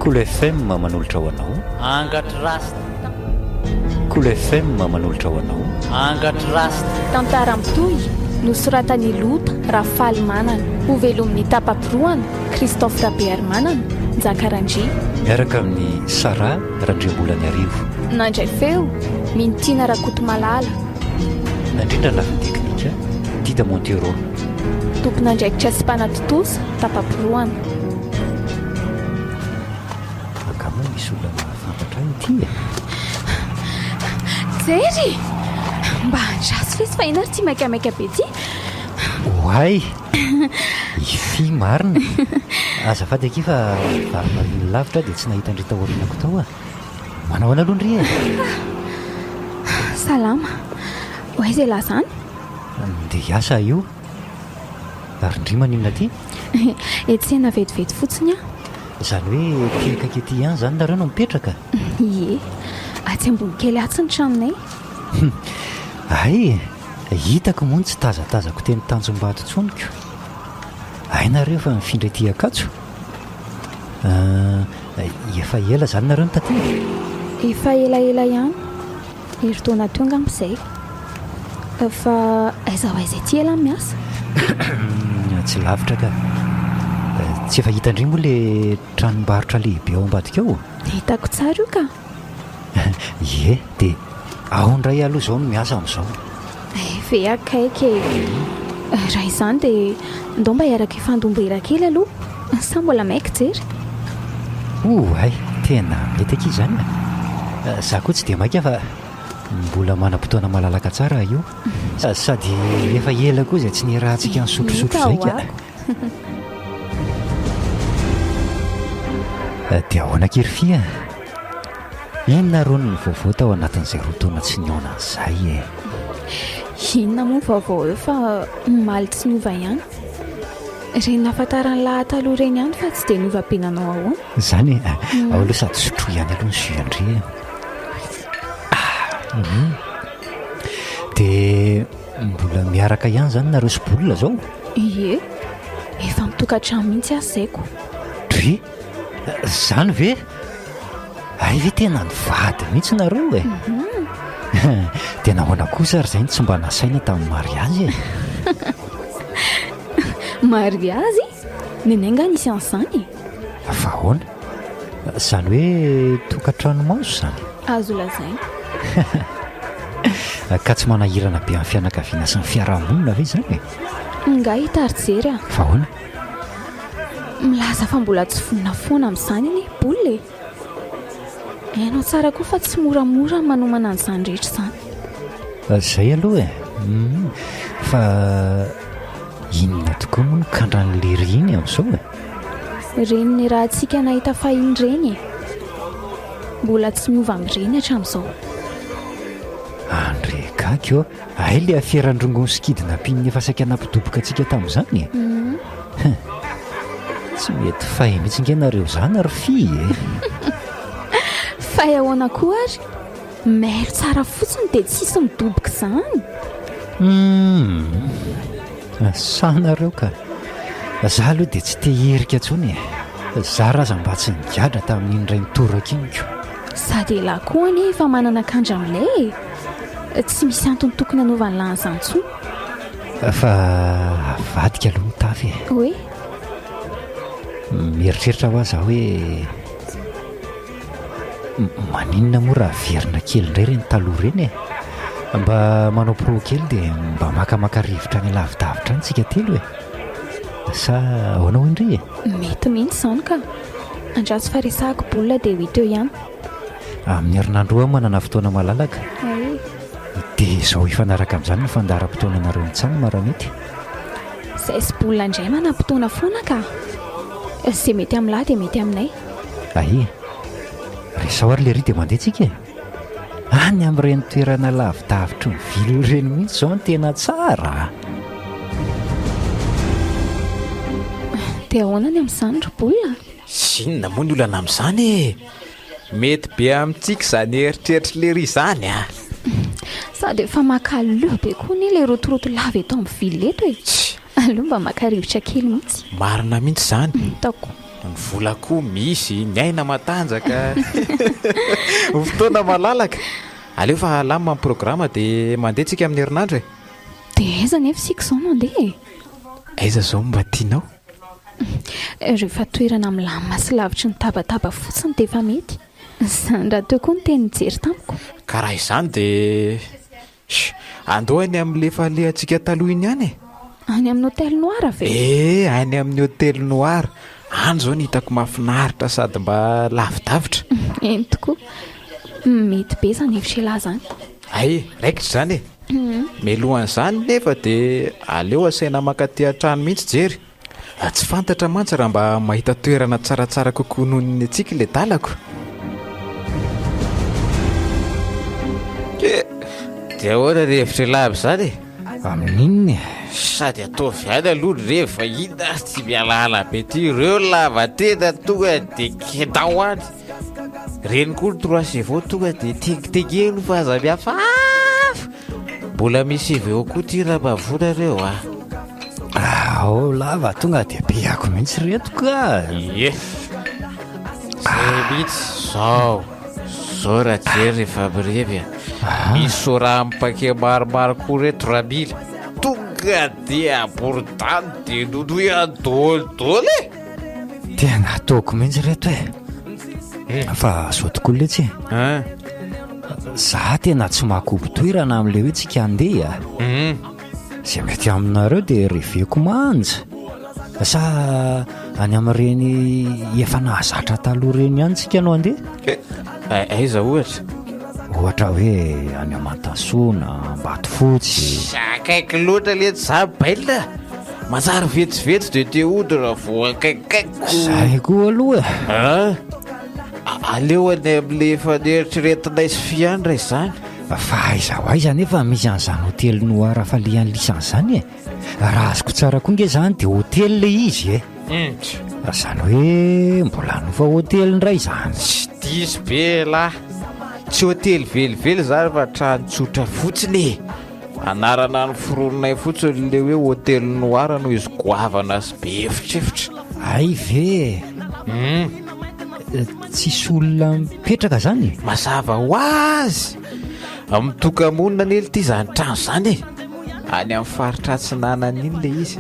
Kolo FM manolotra ho anao. ANGATR'I RASTA. Kolo FM manolotra ho anao. ANGATR'I RASTA. Tantara mitohy nosoratany Lota Rafaly Manana, ho velomin'ny tapapirohana Christophe Rabeary Manana, Njakarandry. Miaraka amin'ny Sara Randriambolany Arivo. Nandray feo Mintina Rakoto Malala. Nandrindra lafiny teknika Dida Montero. Tompon'andraikitra sy mpanatotosa tapapirohana. Akamo misy olona fantatra ity. Jery mba andraso fesy fa inary tsy maikamaika be ty. Oay ify marina. Azafady aky fa lavitra dia tsy nahita andrita orinako tao a. Manao ana aloha ndry e. Salama. Oay zay lazany? Dia hiasa io. Ary ndry maninona ty? Etsena vetivety fotsiny a. Izany hoe kelikaka ety ihany zany nareo no mipetraka? Ie, atsy ambony kely atsy ny tranonay. Ay, hitako moa tsy tazatazako teny Tanjombato tsoniko. Ay nareo fa mifindra ety Akatso. Efa ela zany nareo no taty? Efa elaela ihany. Heritaona teo angambizay. Fa aiza ho aiza ety ela miasa. Tsy lavitra ka. Tsy efa hita indray moa le tranombarotra lehibe ao ambadika ao? Hitako tsara io ka. Ie, dia ao ndray aloha izao no miasa amin'izao. Ve akaiky raha izany dia ndao mba hiaraka hifandombera kely aloha, sa mbola maika jery? Ay, tena mety aky izany. Za koa tsy dia maika fa mbola manam-potoana malalaka tsara io. Sady efa ela koa izay tsy nirahantsika ny sotrosotro izay ka. Dia ahoana kirifia? Inona ro ny vaovao tao anatin'izay roa taona tsy niona an'izay e? Inona moa vaovao eo fa maly tsy niova ihany. Reny nahafantarany lahataloha reny ihany fa tsy dia niova-penanao ahoana. Izany ao aloha sady sotro ihany aloha ny Zuandry. Dia mbola miaraka ihany zany nareo sybolina zao? Ie, efa mitokantrano mihitsy azaiko. Dry? Zany ve? Ay ve tena nivady mihitsy nareo e? Dia nahoana kosa ary izay tsy mba nasaina tamin'ny mariazy e? Mariazy? Nenenga nisy an'izany? Fa ahoana? Zany hoe tokantrano maso zany? Azo lazaina. Ka tsy manahirana be amin'ny fianakaviana sy ny fiarahamonina ve izany? Nga hitary jery a. Fa ahoana? Milaza fa mbola tsy vonona foana amin'izany ny bolina e. Hainao tsara koa fa tsy moramora manomana an'izany rehetra izany. Izay aloha e. Fa inona tokoa moa no kandran'le riny amin'izao e? Reny ny raha antsika nahita fahiny reny e. Mbola tsy miova amin'ireny hatramin'izao. Andre kaky eo. Ay le aferan-drongony sikidina mpininy efa saika nampidoboka antsika tamin'izany e. Tsy mety fahy mihitsy ngenareo zany ary fi e. Fahy ahoana koa ary? Mailo tsara fotsiny dia tsisy midoboka izany. Sanareo ka. Za aloha dia tsy te herika intsony e. Za raza mba tsy nigadra tamin'iny iray mitoraka iny ko. Sady ela koa anie efa manana kandra amin'ilay e. Tsy misy antony tokony hanaovany lan'izany intsony. Fa vadika aloha mitafy e. Oe? Mieritreritra ho aza hoe maninona moa raha verina kely indray reny taloha reny e. Mba manao pro kely dia mba makamaka rivotra any lavidavitra any tsika telo e. Sa ahoana indray e? Mety mihitsy izany ka. Andraso faresahako bolina dia ho hita eo ihany. Amin'ny herinandro manana fotoana malalaka. Dia izao hifanaraka amin'izany ny fandaharam-potoananareo mitsany maramety. Izay sy bolina indray manam-potoana foana ka. Izay mety amin'lahy dia mety aminay. Ay, resao ary le ry dia mandeha tsika e. Any amin'ireny toerana lavidavitra ny vilo ireny mihitsy izao ny tena tsara. Dia ahoana ny amin'izany ry bolina? Sinona moa ny olana amin'izany e. Mety be amintsika izany eritreritra le ry izany a. Sady efa makaloha be koa ny ilay rotoroto lava eto amin'ny vilo eto e. Aloha mba makarivotra kely mihitsy. Marina mihitsy izany. Hitako. ny vola koa misy ny aina matanjaka fotoana malalaka aleo fa alamina amin'ny programa dia mandeha tsika amin'ny herinandro e dia aiza nefa sika izao no andeha aiza zao mba tianao rehefa toerana milamina sy lavitry ny tabataba fotsiny dia efa mety raha teo koa ny teny nijery tamiko karaha izany dia andohany amin'lefa lehantsika taloha iny ihany e any amin'ny hôtel noir ve any amin'ny hôtel noir any zao ny hitako mahafinaritra sady mba lavidavitra eny tokoa mety be zany hevitra lahy zany ay raikitra zany e melohan'izany nefa dia aleo asaina makaty an-trano mihitsy jery tsy fantatra mantsy raha mba mahita toerana tsaratsara kokoa noho ny atsika le dalako dia ahoana revitra laby zany e amin'inony sady atao viany aloha rehefa hina tsy mialala be ty ireo lava tena tonga dia kedao any reny koa ny troasevao tonga dia tegiteghelo fa aza miafafa mbola misy iveo koa ty raha mavonareo ao lava tonga dia beako mihitsy reto ka ie zay mihitsy zao raha jery rehefa mirevy misy soraha mipake maromaro koa reto raha mila tonga dia aborotany dia nonohy adolidôly tena ataoko mihitsy reto e fa zao tokoa letsy za tena tsy mahakobo toerana amin'ilay hoe tsika andeha zay mety aminareo dia reveko manja sa any amin'ireny efa nahazatra taloha reny ihany tsika anao andeha aiza ohatra ohatra hoe any Amantasoana Mbato Fotsy akaiky loatra lety za baila manjary vetsivetsy dia te ody raha vo akaikaiko zay koa aloha aleo any amin'le efa nieritreretinay sy fiandra izany fa aiza ho aiza nefa misy an'izany hôtely noir fa le an'lisan'izany e raha azoko tsara koa nge zany dia hôtely le izy zany hoe mbola nofa hôtely ndray zany tsy disy be lahy tsy hôtely velively zany fa trano tsotra fotsiny anarana ny forononay fotsiny le hoe hôtely noir no izy goavana sy be efitrefitra ay ve tsisy olona mipetraka zany mazava ho azy mitokamonina nely ty zany trano zany any amin'ny faritra atsinanana iny le izy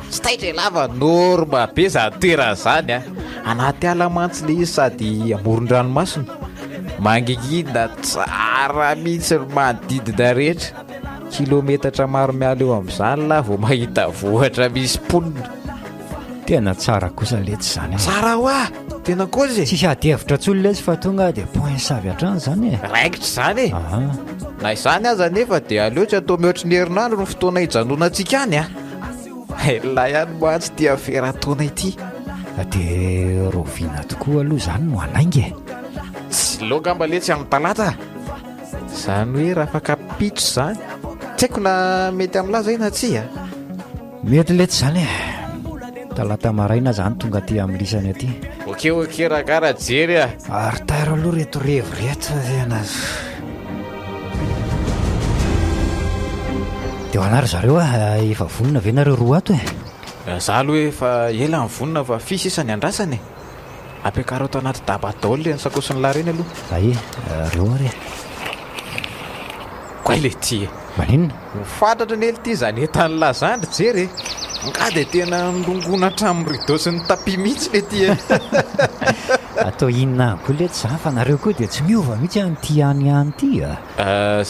tsy taitra lava norma be zany toerana zany anaty ala mantsy le izy sady amoron-dranomasina mangingina tsara mihitsy ny manodidina rehetra kilometatra maro miala eo amin'izany laha vao mahita vohatra misy ponina tena tsara kosa letsy zany tsara ho tena kozy tsisy ady hevitra tsy olona izy fa tonga dia point savy hatrany zany raikitra zany na izany aza nefa dia aleo tsy atao mihoatra ny herinandro no fotoana hijanona antsika any la ihany moatsy dia ferataona ity dia roviana tokoa aloha zany no anaingy tsy loka mba letsy amin'ny talata zany hoe raha afaka pitso zany tsy haiko na mety amin'laza ina tsy mety letsy zany talata maraina zany tonga ty amin'ny lisany aty oke raha karaha jery aritairo aloha reto revo reto tena dia ho anary zareo efa vonona ve nareo roa ato za aloha hoe efa ela ny vonona fa fisy isany andrasany ampiakaro ato anaty dabadaoly le ny sakosiny lahy reny aloha ae reo ary koa le ty maninona mifantatra ny ely ty zany etan'ny lazandry jery nga dia tena nilongona hatramin'ny rideau sy ny tapi mihitsy le ty atao inona koa lety zany fa nareo koa dia tsy miova mihitsy anyty anyany ty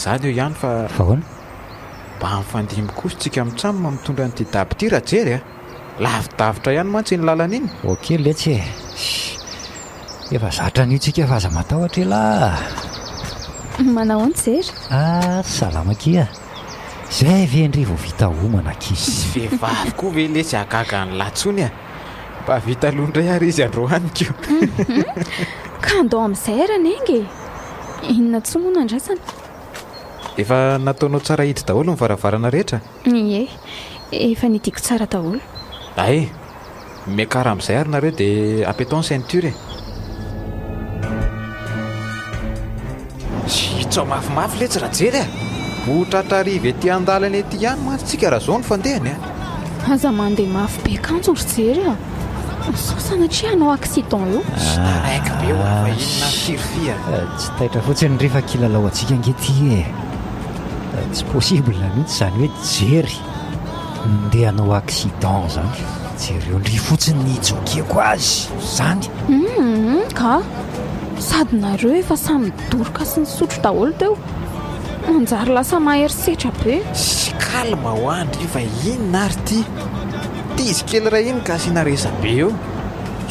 zany eo ihany fa hoana mba mifandimy kosa tsika mitramoma mitondra nyty daby ty raha jery lavidavitra ihany mantsy ny lalana iny ok letsy efa zatra n'io tsika fa aza matahotra la manao any jery salama kia zay vendry vao vita homana kizy vehivavy koa ve lesy agaga ny latsony mba vita londray ary izy androaniko ka andao amin'izay arany engy inona tsy moana andrasana efa nataonao tsara hity daholo ny varavarana rehetra ie efa nitiako tsara daholo ay miakara amin'izay ary nareo dia apeton ceinture tsao mafimafy letsy raha jery motratrariva ety andalana ety ihany mantsy tsika raha zao ny fandehany aza mandeha mafy be kanjo ry jery sao sanatria anao accident io raika be eo fa inona firifia tsy taitra fotsiny rehefa kilalao antsika angety tsy possible mihitsy zany hoe jery ndeha hanao accident zany jereo ndry fotsiny nijokeko azy zany ka sady nareo efa samy midoroka sy nisotro daholo teo manjary lasa maherisetra be sy kalma ho andry fa inona ary ty izy kely raha iny ka asiana resa be eo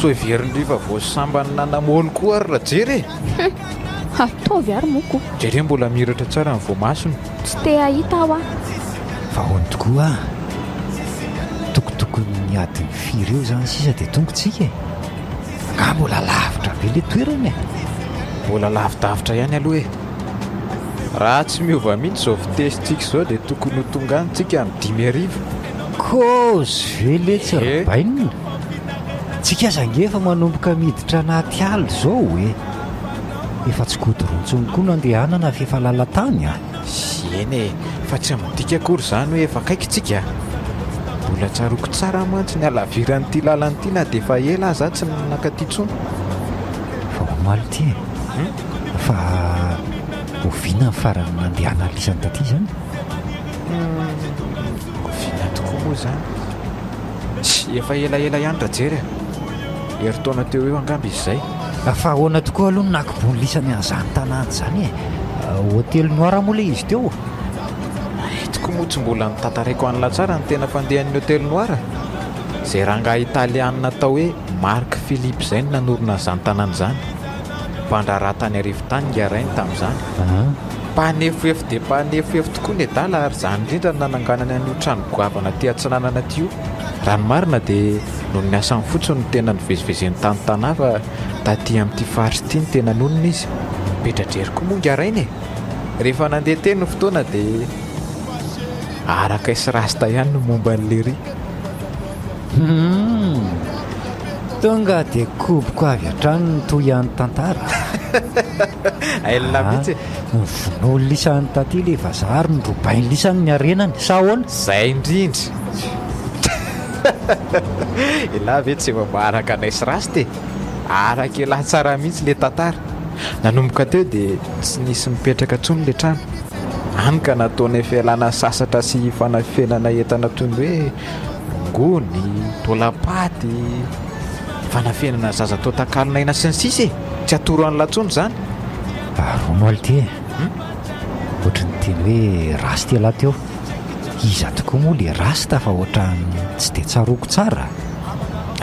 so iverindry fa voasambany nanamony koa ary raha jery ataovy ary moko jereo mbola miratra tsara ny voamasony tsy te ahita aho fa hoany tokoa tokotokony niadiny firy eo zany sisa dia tongotsika nga mbola lavitra be le toerana mbola lavidavitra ihany aloha raha tsy miova mihitsy zao fitesitsika zao dia tokony ho tonga anytsika amin'ny 5:00 kozy ve le tsy rabainina tsika zangefa manomboka miditra anaty aly zao efa tsy godrontsony koa nandehanana fefa lalatany sy eny fa tsy midika akory zany hoe efa kaikitsika mbola tsaroko tsara mantsy ny alaviran'ity lalanyity na dia efa ela aza tsy nanakaty tsony fa omaly ty fa oviana ny farany mandehana lisany taty zany oviana tokoa moa zany sy efa elaela ihany ra jery heritaona teo eo angamby izy zay fa ahoana tokoa aloha ny nakibony lisany an'izany tanàny zany hôtely noira moa le izy teo toko moa tsy mbola nitantaraiko an'la tsara ny tena fandehan'ny hôtely noira zay ranga italianina tao hoe Marc Philippe zay ny nanorona n'izany tanàny zany mpandraraha tany arivo-tany ngarainy tamin'izany mpanefoefo dia mpanefoefo tokoa ny adala ary zany indrindra nananganany an'io trano goavana ty atsinanana ty io raha ny marina dia noho ny asany fotsiny ny tena nivezivezen'ny tanytanà fa taty amin'ity faritry ity ny tena nonona izy petrajery koa moa ngarainy rehefa nandeha teny ny fotoana dia araka isy rasta ihany no momba n'lery tonga dia koboko avy hatrany ny toy ihany tantara ailona mihitsy vonoly lisany taty le vazary ny robainy lisany ny arenany sa ahoana zay indrindry ila ve tsy efa maaraka naisy rasy araka elahy tsara mihitsy le tantara nanomboka teo dia tsy nisy mipetraka tsony le trano any ka nataony fialana sasatra sy fanafenana entana toy ny hoe ngony tolapaty fanafenana zaza tao takalinaina sy ny sisy tsy atoro any latsony zany romaly ty ohatry ny teny hoe rasty alahy teo iza tokoa moa le rasta fa ohatrany tsy dia tsaroko tsara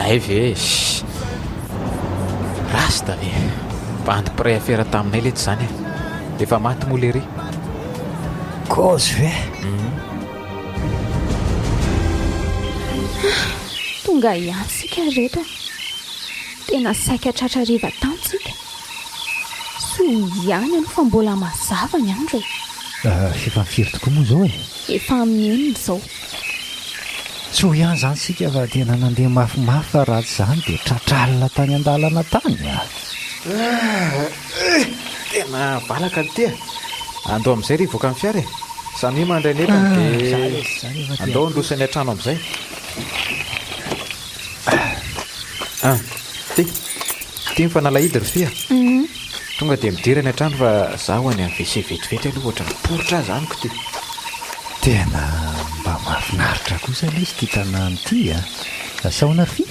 ay ve rasta ve bandy préfera taminay lety zany efa maty moa lery kozy ve tonga ihany sika rehetra tena saika tratrariva tantsika so ihany ano fa mbola mazava ny andro fefa mifiry tokoa moa zao efa amin'ny enina zao so ihany zany sika fa tena nandeha mafimafy fa raha tsy zany dia tratralina tany an-dalana tany tena valaka ty andao amin'izay ry voaka amin'ny fiara samy mandray netany dia andao andosany an-trano amin'izay ty mifanalahidy ry fia tonga dia midirany an-trano fa zaho any amin'ny wc vetivety aloha ohatra miporotra zanyko ty tena mba mahafinaritra kosa le izy ty tanàny ity saona ry fia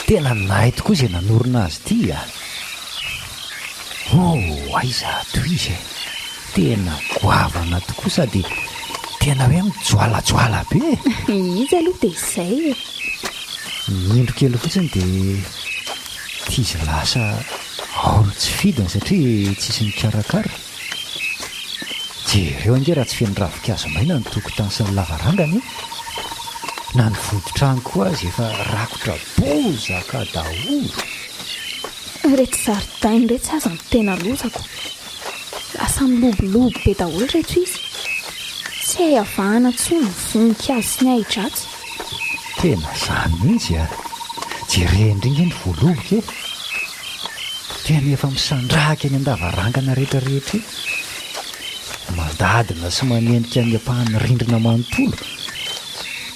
tena nahay tokoa izay nanorona azy ity aiza toy izy tena goavana tokoa sady tena hoe mijoalajoala be izy aloha dia izay mindro kely fotsiny dia tizy lasa aolo tsy fidiny satria tsisy mikarakara jereo ange raha tsy feno ravikazo maina ny tokotany sy ny lavarangany na ny voditrany koa azy efa rakotra bozaka daholo rehetra zaridainy rehetra aza ny tena lozako lasa milobolobo be daholo rehetra izy tsy hay avahana tsony ny voninkazo sy ny ahidratsy tena zany mihitsy jerendringa ny voaloboka tena efa misandrahaka any an-davarangana rehetrarehetra mandadina sy manendrika ny ampahany rindrina manontolo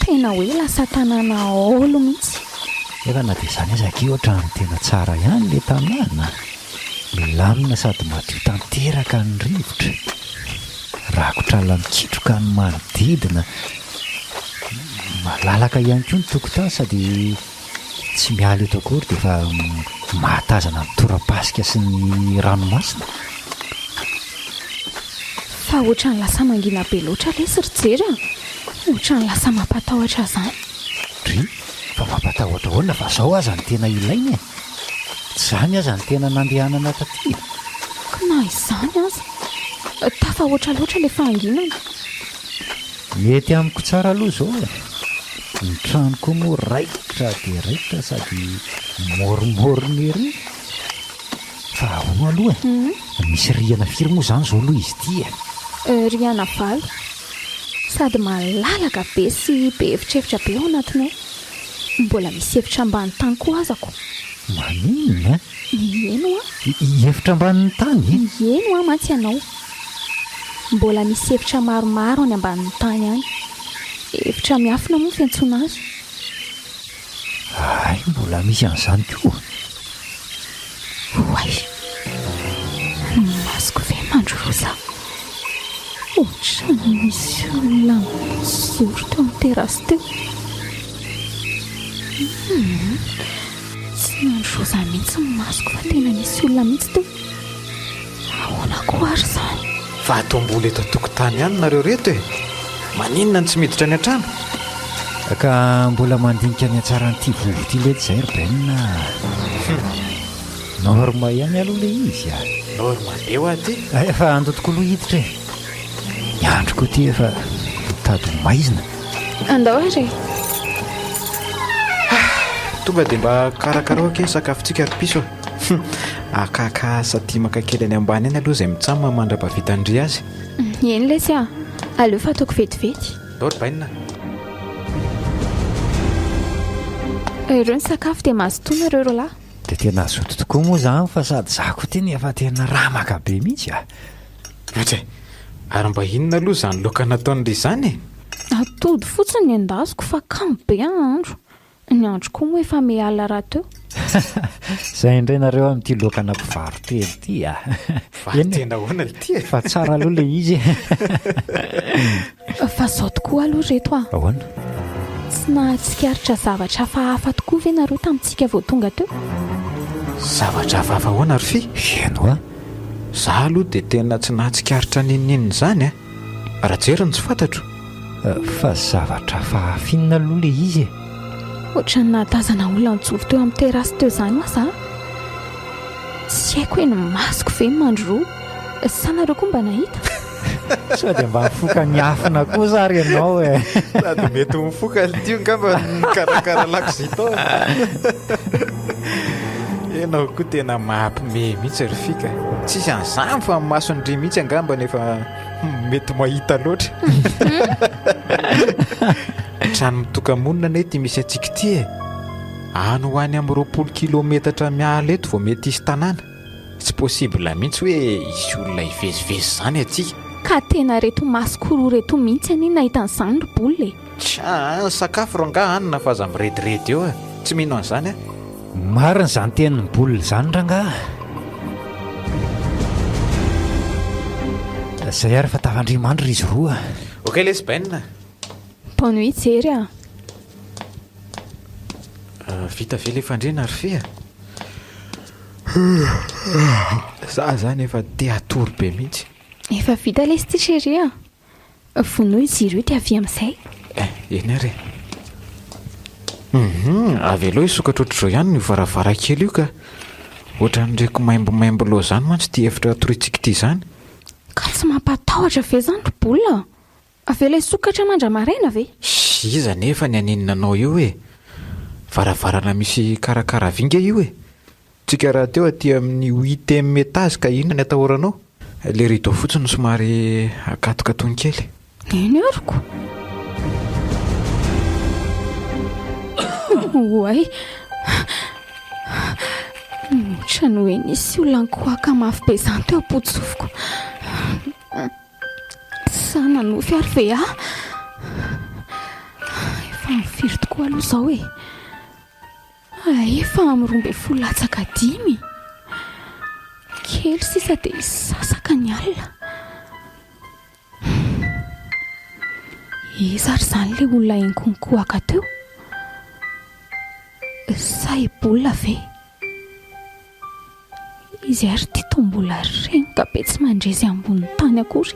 tena hoe lasa tanàna olo mihitsy efa na dia izany azaka io ohatrany tena tsara ihany le tanàna, milamina sady madio tanteraka ny rivotra, rakotra la mikitroka ny manodidina, malalaka ihany koa ny tokotany sady tsy miala eto akory dia efa mahatazana ny torapasika sy ny ranomasina. Fa ohatrany lasa mangina be loatra lesy ry jery a, ohatrany lasa mampatahotra izany. Ry fa mampatahotra hoana fa zao aza ny tena ilaina, tsy izany aza ny tena nandehanana taty. Ka na izany aza tafa oatra loatra le fanginana. Mety amiko tsara aloha zao ny tranoko moa raikitra dia raikitra sady moromorona ery. Fa ahoa aloha misy riana firy moa izany zao aloha izy ity riana valo sady malalaka be sy be evitrevitra be ao anatiny ao. Mbola misy efitra ambany tany koa azako. Maninona? Eno a. Efitra ambanin'ny tany? Eno a mantsy ianao. Mbola misy efitra maromaro any ambanin'ny tany any. Efitra miafina moa fiantsoana azy. Ay, mbola misy an'izany koa. Oay, masoko ve mandroza. Ohatrany misy olona mijoro teo amin'ny terasy teo. Tsy mandroza mihitsy ny masoko fa tena misy olona mihitsy teo. Ahoana koa ary izany? Fa atombola eto an-tokotany ihany nareo reto maninona ny tsy miditra any an-trano? Ka mbola mandinika ny atsara n'ity vovo ity lety izay ry benina. Norma ihany aloha le izy a. Norma eo aty. Efa andotoko aloha hiditra ny androko ity efa tady maizina. Andao ary. Tonga dia mba karakara ke sakafontsika ry piso. Akakasa ty maka kely any ambany any aloha izay mitsama mandra-pavitandry azy. Eny lesy a, aleo fa ataoko vetivety. Daory bainina. Ireo ny sakafo dia mahazotoana ireo roalahy. Dia tena azoto tokoa moa izany fa sady zako teny efa tena ramaka be mihitsy a. Atray, ary mba inona aloha izany laoka nataon'ilay izany? Atody fotsiny ny endasiko fa kamo be andro. Ny andro koa moa efa miala raha teo. Izay indray nareo amin'ity laoka nampivaroteny ity a. Tena hoana ity fa tsara aloha le izy. Fa zao tokoa aloha reto a. Ahoana? Tsy nahatsikaritra zavatra hafahafa tokoa ve nareo tamintsika vao tonga teo? Zavatra hafahafa hoana ry fi? Eno a. Zaho aloha dia tena tsy nahatsikaritra ninninina izany a. Raha jeriny tsy fantatro. Fa zavatra hafahafinina aloha le izy. Ohatrany nahatazana olona mijoro teo amin'ny terasy teo izany hoa za. Tsy haiko hoe ny masoko ve mandro. Sa nareo koa mba nahita? Sady mba mifoka ny afina kosa ary ianao Sady mety mifoka tio ngamba karakara lakozitao. Ianao koa tena mahampime mihitsy ry fika. Tsisy an'izany fa masondry mihitsy angamba nefa mety mahita loatra. Trano mitokamonina ane ty misy antsika ity any ho any amin'ny 20 kilometatra miala eto vao mety isy tanàna. Tsy possible mihitsy hoe isy olona hivezivezy izany atsika. Ka tena reto masoko roa reto mihitsy ani nahita an'izany ry boly. Tsa sakafo rangaha hanina fa aza mirediredy eo tsy mino an'izany a. Marina izany tenin'ny boly izany rangaha. Izay ary fa tavandrimandro izy roa. Ok lesy bainina. Bonne nuit jery a. Vita ve le fandriana ry fia? Za zany efa te atory be mihitsy. Efa vita lesy ty chéri a. Vonoy jiro ity avy amin'izay. Eny ary. Avy aloha isokatra ohatr'izao ihany ny varavarankely io ka ohatran'ireko maimbomaimbo loha izany mantsy ty efitra torintsika ity izany. Ka tsy mampatahotra ve izany ry boly? Avy ilay sokatra mandra-maraina ve? Iza nefa ny aninonanao io varavarana misy karakara vinga io tsika raha teo aty amin'ny 8e étage ka inona ny atahoranao? Le rideau fotsiny somary akatokatony kely. Eny ariko. Oay. Ohatrany hoe nisy olona nikoaka mafy be izany teo am-potsofiko. Sa nanofy ary ve a? Efa mifiry tokoa aloha izao Efa am'roambe folo latsaka 5 kely sisa dia sasaka ny alina. Iza ry zany ilay olona enkonkohaka teo? Sa ebola ve? Izy ary ty tombola renga be tsy mandrezy ambony tany akory.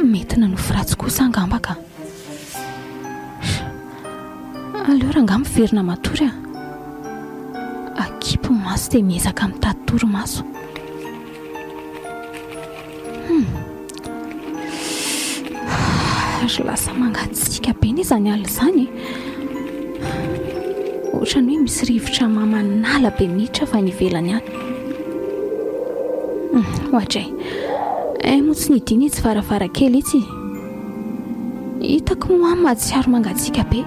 Mety nanofi ratsy kosa angamba ka. Aleo ranga miverina matory akipo maso dia miezaka mitady torimaso. Ary lasa mangatsika be ny izany alina izany. Ohatrany hoe misy rivotra mamanala be minitra fa nivelany any. Ohatray moa tsy nidiny itsy varavarankely itsy. Hitako moa mahatsiaro mangatsika be.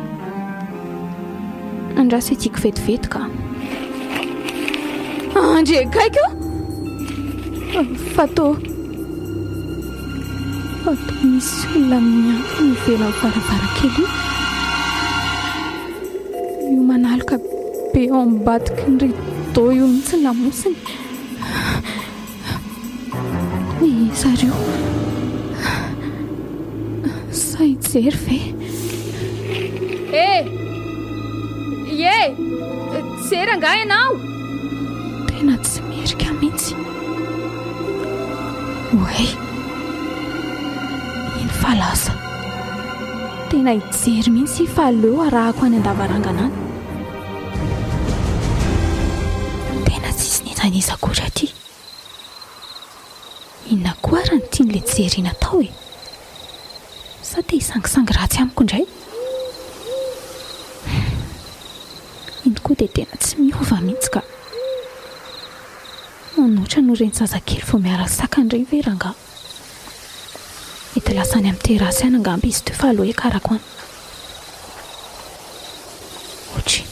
Andraso etiako vetivety ka. Andre kaiky Fato misy olona miampy mivela varavarankely io manaloka be ao ambadiky ny rideau io mihitsy lamosiny. Zareo sa hijery ve? Jery anga ianao? Tena tsy merika mihitsy. Oe, iny fa lasa tena hijery mihitsy fa aleo arahako any andavarangana any. Tena tsisy nizaniza kory aty. Inona koa raha ny tian'ilay jerina tao e? Sa te hisangisangy ratsy amiko indray? Iny koa dia tena tsy miova mihitsy ka. Manoatra no reny zazakely vao miaraka sakandray ve ranga. Mety lasa any amin'ny terasy any angamba izy teo fa aloha ekarako any. Otry,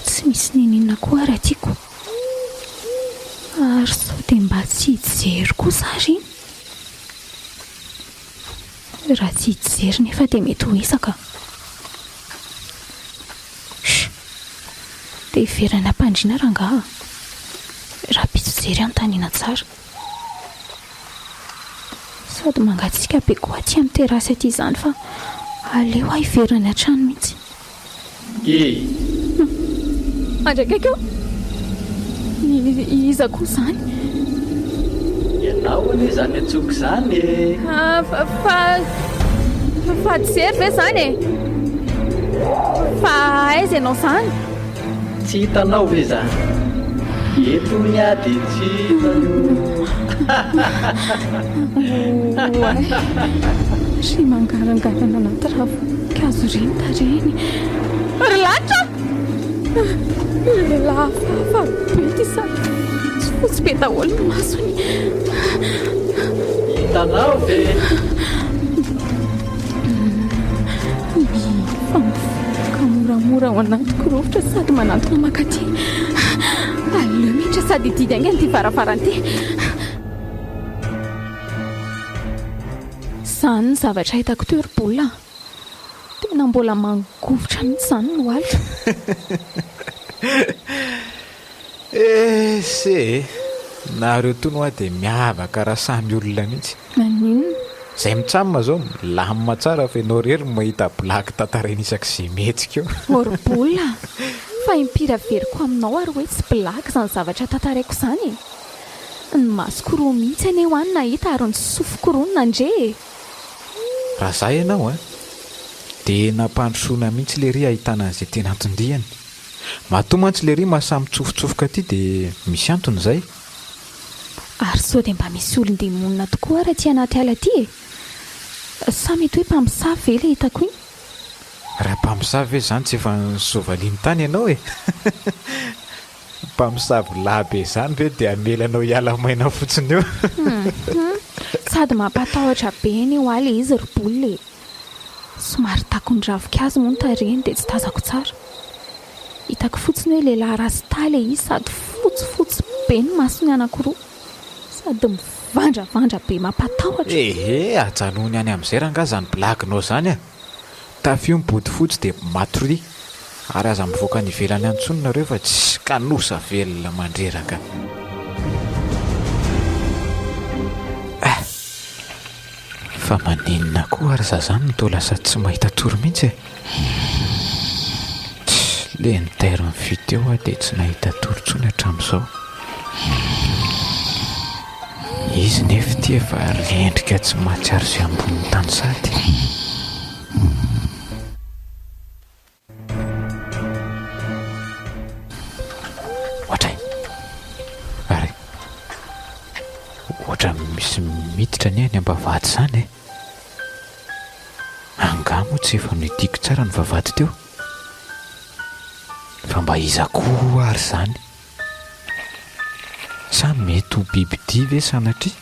tsy misy ninina koa raha tiako. Ary sao dia mba tsy hijery kosa ary iny. Raha tsy hijery nefa dia mety ho isaka. Dia iverana ampandriana rangaha. Raha pitsojery an-taniana tsara. Sady mangatsika be koa aty amin'ny terasy aty izany fa aleo iverana an-trano mihitsy. Andraikaiky eo? Iza koa izany? Ianao anie izany antsoiko izany e. Fa jery ve izany e? Fa aiza ianao izany? Tsy hitanao ve izany? Eto miady tsy hitanao. Sy mangarangarana anaty ravin-kazo reny tareny. Ary lanitra! Lafa be ty sady tsy fotsy be daholo ny masony. Hitanao ve? Fa moramora ao anaty rovitra sady manantona makaty. Aleo mihitra sady didy angeny ty varavaranty. Izany ny zavatra hitako teo ry bolina. Tena mbola mangovotra mihitsy izany no alitra. Se nareo tono dia miavaka raha samy olona mihitsy. Maninona? Zay mitsamina zao milamina tsara fa ianao rery mahita blaky tantaraina isak'izay mihetsika eo. Orbolina, fa impira veriko aminao ary hoe tsy blaky izany zavatra tantaraiko izany. Ny masoko roa mihitsy anie ho any nahita ary ny sofiko roa nandre. Raha zah ianao dia nampandrosoana mihitsy le ry ahitana an'izay tena antondriany. Matoa mantsy le ry mahasamy tsofotsofoka aty dia misy antony izay. Ary sao dia mba misy olon-demonina tokoa raha ty anaty ala ty e. Sa mety hoe mpamosavy ve ilay hitako iny? Raha mpamosavy ve izany tsy efa nisovaliany tany ianao e. Mpamosavy lahabe izany ve dia amelanao hiala maina fotsiny eo. Sady mampatahotra be ny eo ala izy ry bolina e. Somary takon-dravokazo moa ny tarehiny dia tsy tazako tsara. Hitako fotsiny hoe lehilahy rasta ilay izy sady fotsifotsy be ny masony anankiroa. Sady mivandravandra be mampatahotra. Ajanony any amin'izay rangaha izany blakinao izany a. tafio mibody fotsy dia matory ary aza mivoaka ny ivelany antsononareo fa tsy kanosa velona mandreraka. Fa maninona koa ary zazany to lasa tsy mahita tory mihitsy le nitairo ny fiteo dia tsy nahita tory tsony hatramin'izao. Izy nefa ty efa rendrika tsy mahatsiaro sy amboniny tany sady. Ohatray ary ohatra misy miditra ny any ambavady zany angamo tsy efa nidiko tsara ny vavady teo fa mba iza koa ary zany sa mety ho bibidia ve sanatria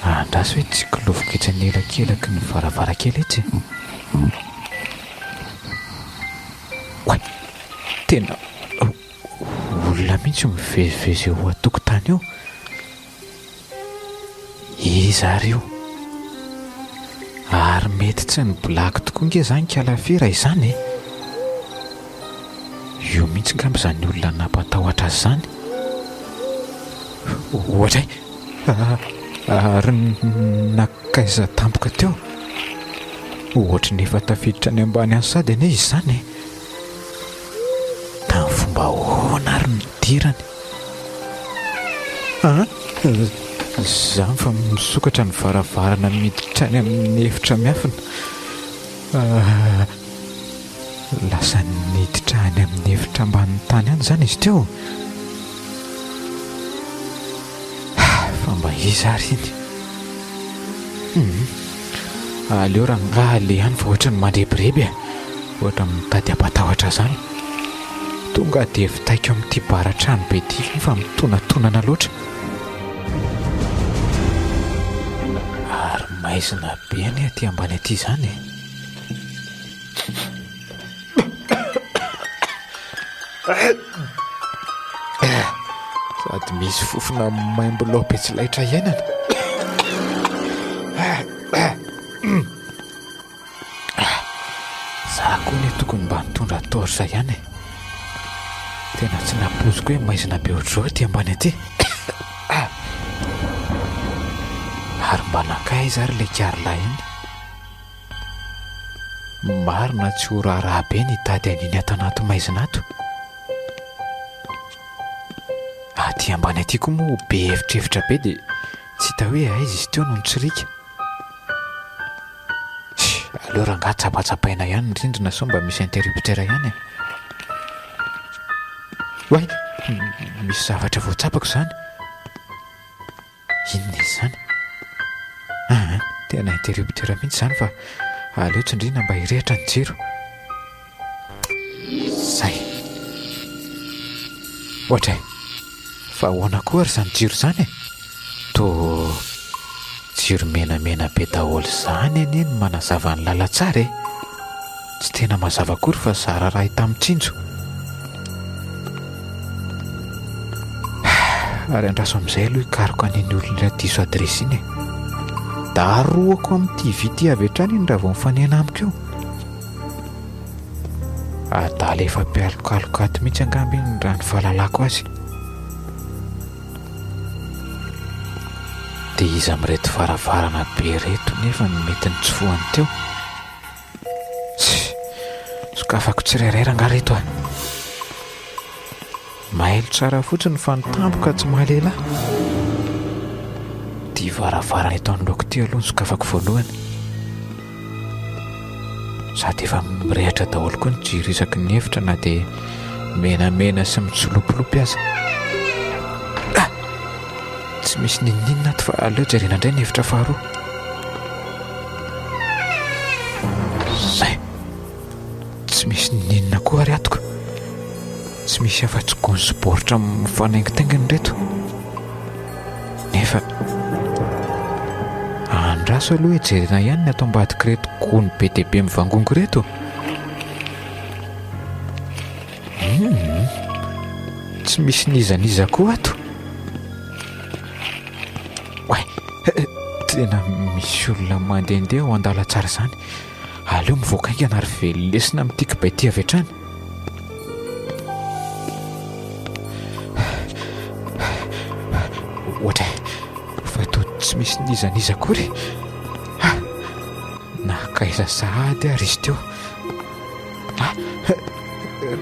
andraso hoe tsy kilovoketsa ny elakelaky ny varavarakely etsy oay tena olona mihitsy mivezivezy eo a-tokotany eo iza ary io ary mety tsy ny blako tokoa nge zany kalafera izany io mihitsy ngamby zany olona nampatahotra azy zany ohatray ary nakaiza tampoka teo ohatra nefa tafiditra ny ambany any sady ane izy zany tamin'ny fomba hoana ary nidirany zany fa misokatra ny varavarana miditra any amin'ny efitra miafina lasa niditra any amin'ny efitra ambanin'ny tany any zany izy teo fa mba izy ary iny aleo raha ngale ihany fa ohatra ny mandrebireby ohatra mitady ampatahotra zany tonga dia vitaiko amin'ity baratrano be ty fa mitonatonana loatra ary maizina be any aty ambany aty zany sady misy fofona maimbolopy tsy laitra iainana za koa ny tokony mba nitondra torsa ihany tena tsy napoziko hoe maizina be ohatr'izao aty ambany aty ary mba nakaiza ary le kiarolahy iny marina tsy ho raharaha be nitady aniny atanaty maizina ato aty ambany aty koa moa be evitrevitra be dia tsy hita hoe aiza izy teo no nitsirika aleo raha nga tsapatsapaina ihany ny rindrina sao mba misy interrupteur ihany oay misy zavatra voatsapako zany inona izy zany tena interrupteur mihitsy zany fa aleo tsindrina mba hirehitra ny jiro zay ohatray fa hoana koa ary zany jiro zany to jiro menamena be daholo zany anie ny manazava ny lalatsara tsy tena mazava kory fa zara raha hita mitsinjo ary andraso amin'izay aloha hikariko aniny olona diso adresy iny da aroako amin'ity vity avy hatrany iny raha vao mifanena amiko eo adala efa mpialokalokato mihitsy angamby iny raha ny fahalalako azy dia izy amin'reto varavarana be reto nefa ny mety ny tsofoany teo sokafako tsirairayra nga reto mahailo tsara fotsiny fa nitampoka tsy mahalehilahy dia varavarana eto anoloko ty aloha ny sokafako voalohany sady efa mirehatra daholo koa ny jiro isaky ny efitra na dia menamena sy mitsolopolopy aza tsy misy nininina ato fa aleo jerena indray ny efitra faharoa zay tsy misy nininina koa ary atoko tsy misy afa-tsy gonsiboritra mifanaingitainginy reto nefa andraso aloha ejerena ihany ny atao ambadika reto gony be dehibe mivangongo reto tsy misy nizaniza koa ato way tena misy olona mandehandeha ho andala tsara izany. Aleo mivoaka inga na ry velolesina amin'ity kibaity avy hatrany. Ohatra fa to tsy misy nizaniza akory. Nakaiza sahady ary izy teo.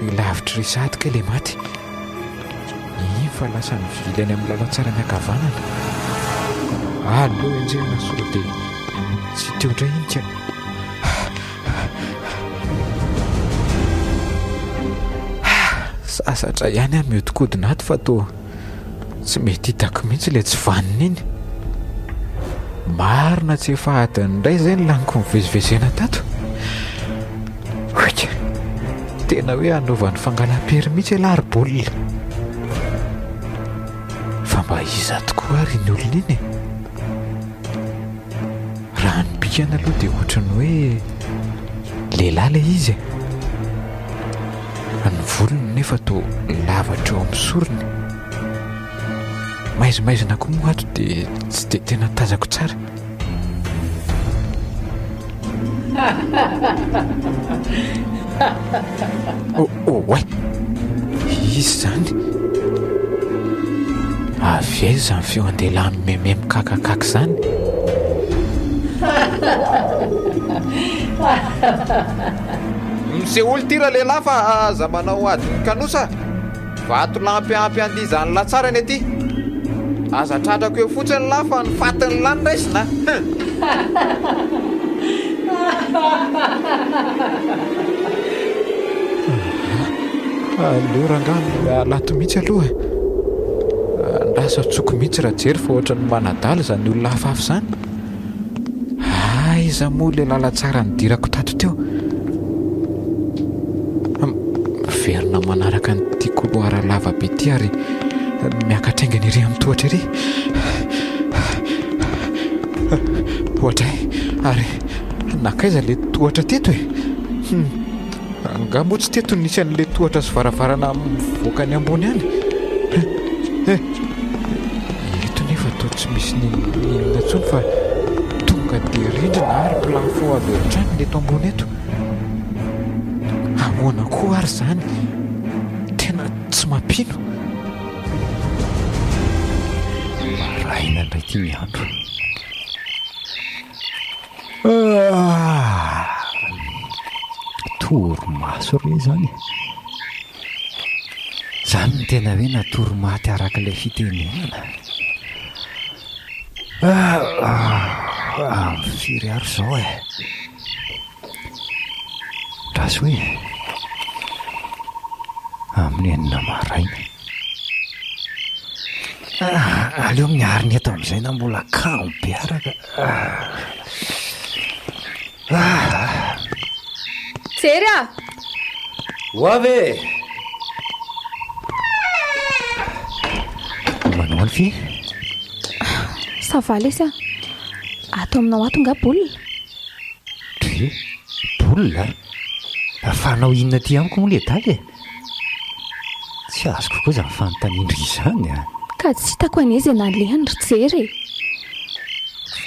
Ry lavitra ry sahady ka ilay maty. Iny fa lasa mivilany amin'ny lalantsara miankavanana. Aleo enjehana so dia tsy teo indray inika. Sasatra ihany aho mihodinkodina ato fa to tsy mety hitako mihitsy ilay tsy vanina iny. Marina tsy efa adiny indray izay ny laniko mivezivezena tato. Oika, tena hoe anaovan'ny fangalam-pery mihitsy alarybolina. Fa mba iza tokoa ary ny olona iny. Raha ny bikana aloha dia ohatrany hoe lehilahy ilay izy. Ny volony nefa to lavatra eo amin'ny sorony. Maizimaizina koa moa ato dia tsy dia tena tazako tsara. Oay, izy zany avy aiza izany feo andehilahy meme mikakakaka izany. Misy olo tira lehilahy fa aza manao adiny kanosa. Vato lampiampy andizany latsara ny aty. Aza tratrako eo fotsiny lahy fa ny fatiny lany raisina. Aleo rangano alato mihitsy aloha. Lasa tsoko mihitsy raha jery fa ohatra ny manadala izany olona hafahafa izany. Aiza moa ilay lalatsara nidirako tato teo. Verina manaraka nyity koloara lava be ity ary miakatraingana ery amin'ny tohatra ery. Ohatra ary nakaiza ilay tohatra teto e. Nga moa tsy teto nisy an'ilay tohatra sy varavarana mivoaka ny ambony any. Eto nefa to tsy misy ninona intsony fa tonga dia rindrina ary plafo avy hatrany ny eto ambony eto. Ahoana koa ary izany, tena tsy mampino. Maraina indray ity ny andro. Toromaso re izany. Izany ny tena hoe natoromaty araka ilay fitenenana. Firy ary izao e. Rasy hoe amin'ny enina maraina. Aleo miariny eto amin'izay na mbola kamo be araka. Jery a! Ho avy! Manao ny fi? Savaly izy a. Ato aminao ato nga bolina. Tre, bolina? Afanao inona ty amiko moa le daly e? Tsy azoko koa izany fanontaniandry izany a. Ka tsy hitako an'izy na lehany ry jery.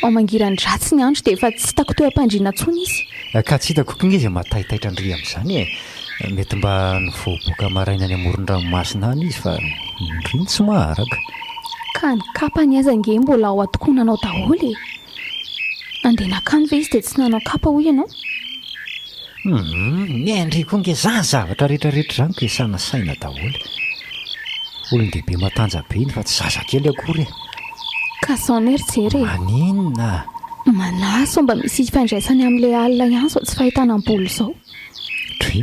Ao mangirany dratsy ny andro dia efa tsy hitako teo am-pandriana intsony izy. Ka tsy hitako koa izy mahataitaitra andry amin'izany e. Mety mba nivoaboaka maraina any amoron-dranomasina any izy fa ndriny tsy maharaka. Ka ny kapa ny aza nge mbola ao atokoa nanao daholo e. Andeha nakany ve izy dia tsy nanao kapa hoy ianao? Ny Henri koa nge zany zavatra rehetrarehetra izany ko esana saina daholo. Olon-dehibe matanja be iny fa tsy zazakely akory. Ka saona ry jery e. Maninona? Manaso mba misy fifandraisany amin'ilay alina ihany sao tsy fahitana am-bolo izao. Tre,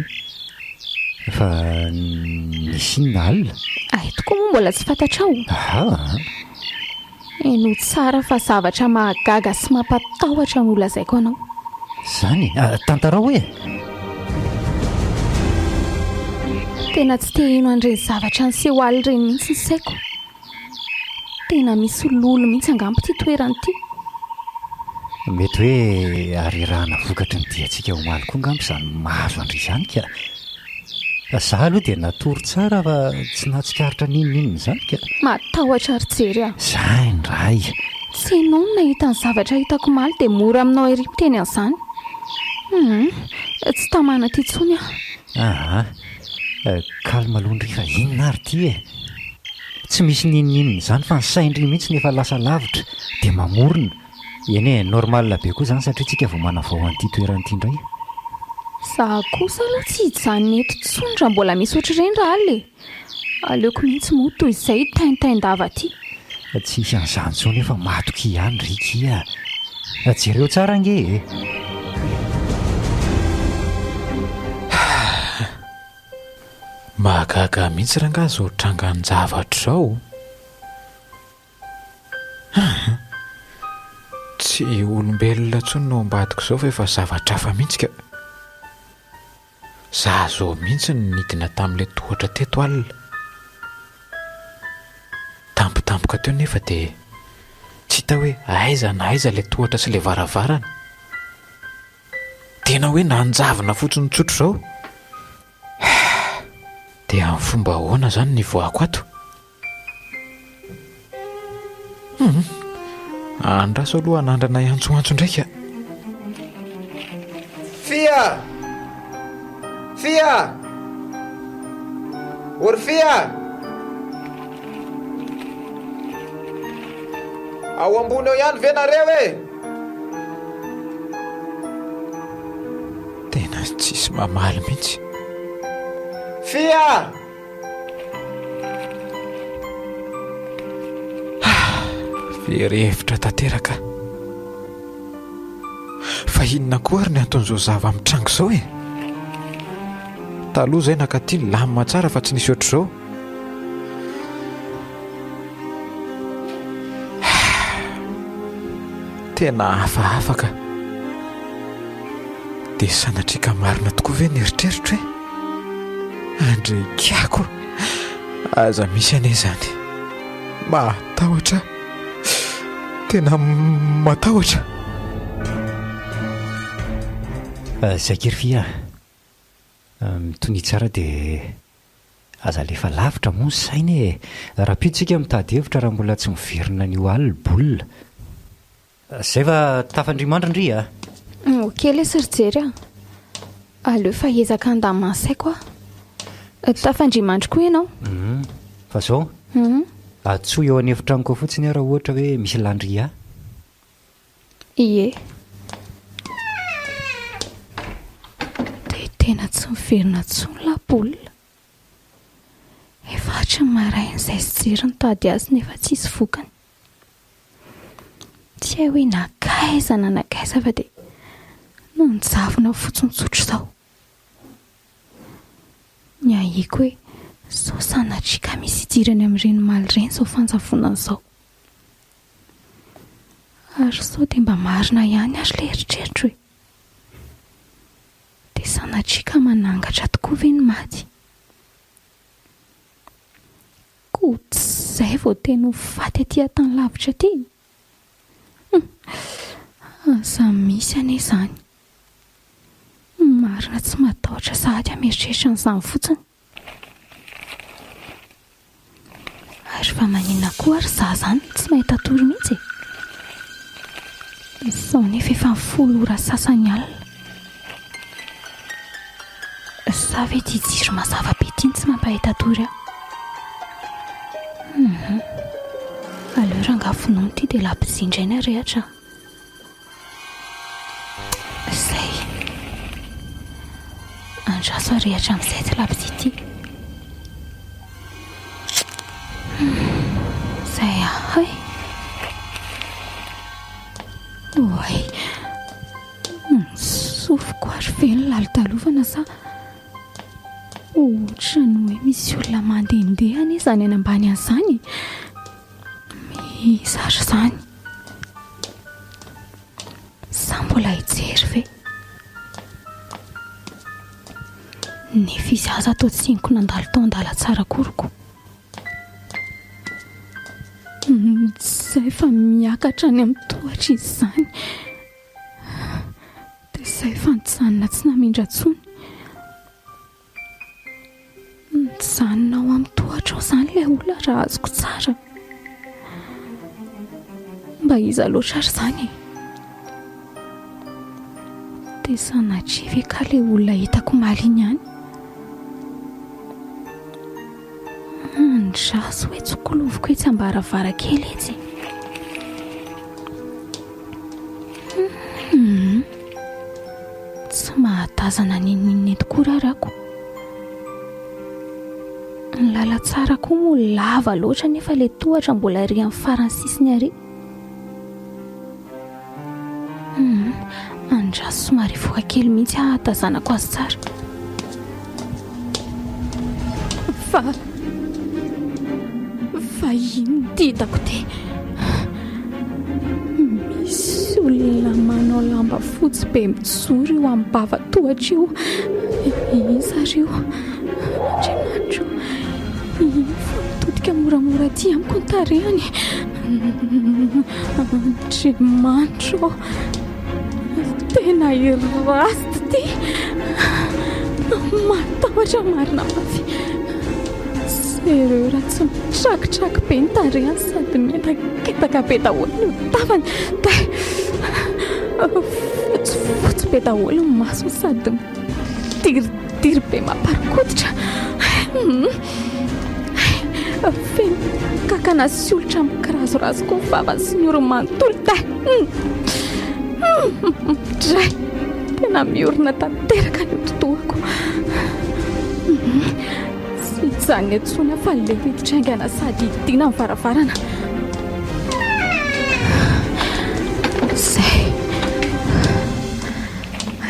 fa nisy inona alina? Ay tokoa moa mbola tsy fantatrao. No tsara fa zavatra mahagaga sy mampatahotra ny olazaiko anao. Zany tantara hoe tena tsy te hino an'ireny zavatra ny seho aly ireny mihitsy ny saiko. Tena misy lolo mihitsy angambo ity toerana ity. mety hoe arirahana vokatry ny diantsika omaly koa ngambo izany mahazo andry izany ka. Za aloha dia natory tsara fa tsy nahatsikaritra ninon'inona izany ka. Matahotra ry jery a. Zay ndray. Tsy ianao no nahita ny zavatra hitako maly dia mora aminao ery miteny an'izany. Tsy tamana ty tsony kalma alohandry fa inona ary ty tsy misy ninninina izany fa ny saindry mihitsy nefa lasa lavitra dia mamorona. Eny normal be koa izany satria tsika vao manavao an'ity toeranyity indray. Za kosa aloha tsy hijanona eto tsony raha mbola misy ohatr'ireny raha ale. Aleoko mihitsy moa toy izay taintaindava ty. Tsisy an'izany tsony efa matoky ihany riky jereo tsara ange. Mahagaga mihitsy raha nga zao trangany zavatra zao. Tsy olombelona tsony no ambadiko zao fa efa zavatra hafa mihitsy ka. Za zao mihitsy nidina tamin'ilay tohatra teto alina. Tampotampoka teo nefa dia tsy hita hoe aiza na aiza ilay tohatra sy ilay varavarana. Tena hoe nanjavina fotsiny tsotro zao. Dia amin'ny fomba ahoana zany ny voako ato? Andraso aloha anandrana iantsoantso ndraika. Fia! Fia! Ory fia! Ao ambony eo ihany ve nareo Tena tsisy mamaly mihitsy. Fia! Verehevitra tanteraka. Fa inona koa ary ny anton'izao zava amin'ny trango izao Taloha izay nakaty ny lamima tsara fa tsy nisy ohatr'izao. Tena hafaafaka. Dia sanatrika marina tokoa ve ny eritreritra andrekako aza misy ane zany. Matahotra. Tena matahotra. Zakiry fia mitony tsara dia aza lefa lavitra moa ny sainy raha pitsika mitady hevitra raha mbola tsy miverina ny albolina. Zay fa tafandrimandra ndry Kely sary jery aleo fa ezaka andamasaiko tafandrimandry koa ianao. Fa zao atsoa eo anefitra koa fotsiny raha ohatra hoe misy landry Ie. Dia tena tsy miverina tsony labolina. Efa hatry ny marain'izay sy jery nitady azy nefa tsisy vokany. Tsy hay hoe nakaiza na nakaiza fa dia nanjavona fotsiny tsotro izao. Ny ahiko hoe sao sanatrika misy idirany amin'ireny maly ireny izao fanjavonana izao. Ary sao dia mba marina ihany ary ilay eritreritra hoe dia sanatrika manangatra tokoa ve ny maty. Koa tsy izay vao tena ho faty aty an-tany lavitra aty. Aza misy ane izany. Marina tsy matahotra sahady ameritreritra n'izany fotsiny. Ary fa manina koa ary za zany tsy mahita tory mihitsy Sao nefa efa folo ora sasany alina. Sa ve ty jiro mazava be ty tsy mampahita tory aleo ranga finono ty dia lampizindray rehatra. Zay andraso arehatra amin'izay ty lapizy ty. Zay hay oay sofiko ary velo lalitalovana sa ohatrany hoe misy olona mandehandeha ane izany any ambany an'izany. Mizary izany sa mbola hijery ve? Nefa izy aza atao tsiniko nandalo tao andala tsara koroko. Zay fa miakatra any amin'ny tohatra izy izany. Dia zay fa nijanona tsy namindra tsony. Nijanona ao amin'ny tohatra ao izany ilay olona raha azoko tsara. mba iza loatra ary zany dia sanatria ve ka le olona hitako maliny ihany andraso hoe tsokoloviko etsy ambaravarakely etsy tsy mahatazana ninninny tokoa rarako ny lala tsara koa moa lava loatra nefa le tohatra mbola ry amin'ny farany sisiny ary andraso somary voaka kely mihitsy ahatazanako azy tsara fa ino didako te misy olona manao lamba fotsy be mijoro io amin'ny bava tohatra io iza reo andriamanitro fatodika moramora ty amiko ny tarehany andriamanitro tena irasta ty matahotra marina mafy sereo raha tsy mitrakitraky be ny tarehany sady mientaketaka be daholo ny tavany fotsifotsy be daholo ny maso sady midiridiry be mamparikoditra feno kakana sy olotra mikirazorazo koa vava sy ny oromanontolo dray tena miorina tanteraka ny totoako sy jany antsona fa le hiditra sady hidina amin'ny varavarana zay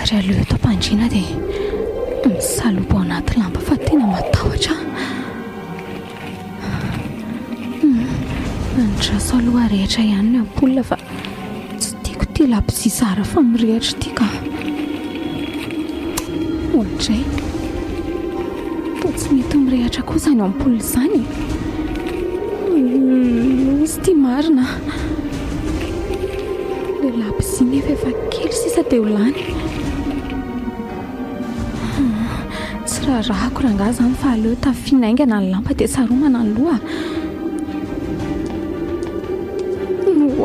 ary aleo eto ampandriana dia misalobo anaty lamba fa tena matahotra andraso aloha rehetra ihany ny ampolina fa tsy tiako ty lapisizara fa mirehatra ty ka ohatray to tsy mety mirehatra koa zany ampolina izany izy ty marina le lapisiny efa kely sisa dia ho lany tsy rarahako rangahy zany fa aleo tafinaingana ny lamba dia saromana ny loha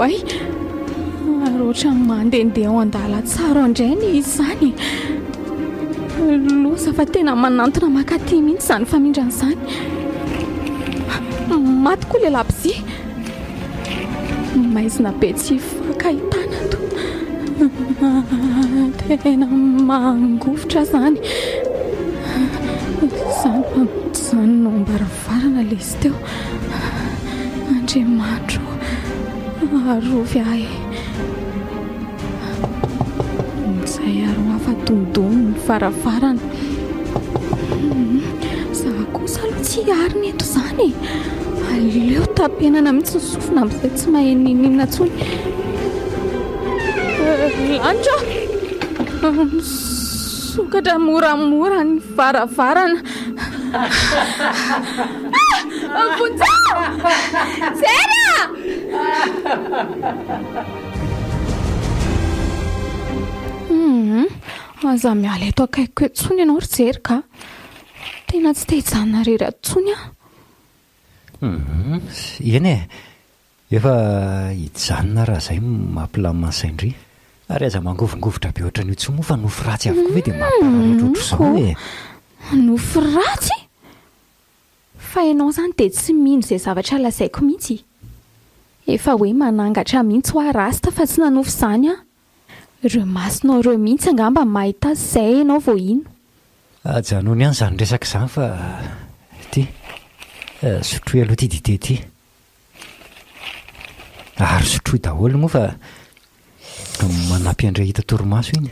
way roatra mandendeha ao andala tsara andrainy izy zany losa fa tena manantona makaty mihitsy zany famindrany zany maty koa le lapisi maizina be tsy fakahitana to tena mangofotra zany zany no ambaravarana le izy teo andriamanitro arovy ahy izay aro afa-dondono ny varavarana za kosa aloha tsy ariny eto zany aleo tapenana mihitsy ny sofina amin'izay tsy maheninina ntsony lanitra sokatra moramora ny varavarana vonja zera aza miala eto akaiko etsony ianao ry jery ka tena tsy tehijanona rery atsony eny efa hijanona raha zay mampilamanasaindry ary aza mangovongovotra be ohatran'io tsy moa fa nofo ratsy avokoa hoe dia mampararetra ohatr'izao e nofo ratsy fa ianao zany dia tsy mino izay zavatra lazaiko mihitsy efa hoe manangatra mihitsy ho arasta fa tsy nanofo izany ireo masinao ireo mihitsy angamba mahita azy izay ianao vao ino ajanony ihany zany resaka izany fa ty sotroy aloha ty dite ty ary sotroy daholo moa fa manampy andray hita torimaso iny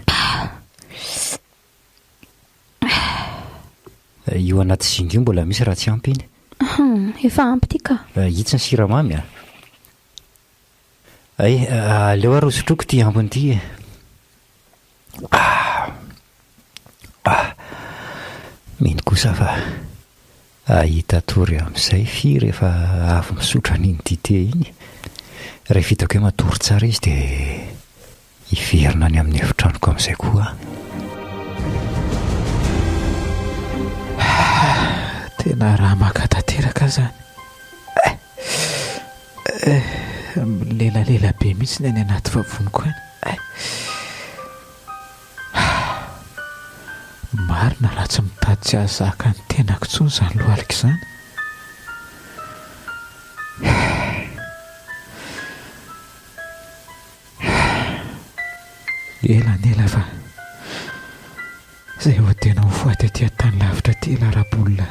io anaty zinga io mbola misy raha tsy ampy iny efa ampy ty ka hitsy ny siramamy ay aleo ary sotroko ty ampiny ty mino kosa fa ahita tory amin'izay firy efa avy misotra n'iny dite iny rehefa hitako hoe matory tsara izy dia hiverina ny amin'ny efitranoko amin'izay koa tena raha makatanteraka zany Lelalela be mihitsy ny any anaty vavoniko any. Marina raha tsy mitady tsy ahazaka ny tenako intsony izany lohalika izany. Ela fa izay ho tena ho foaty aty an-tany lavitra ty larabolona.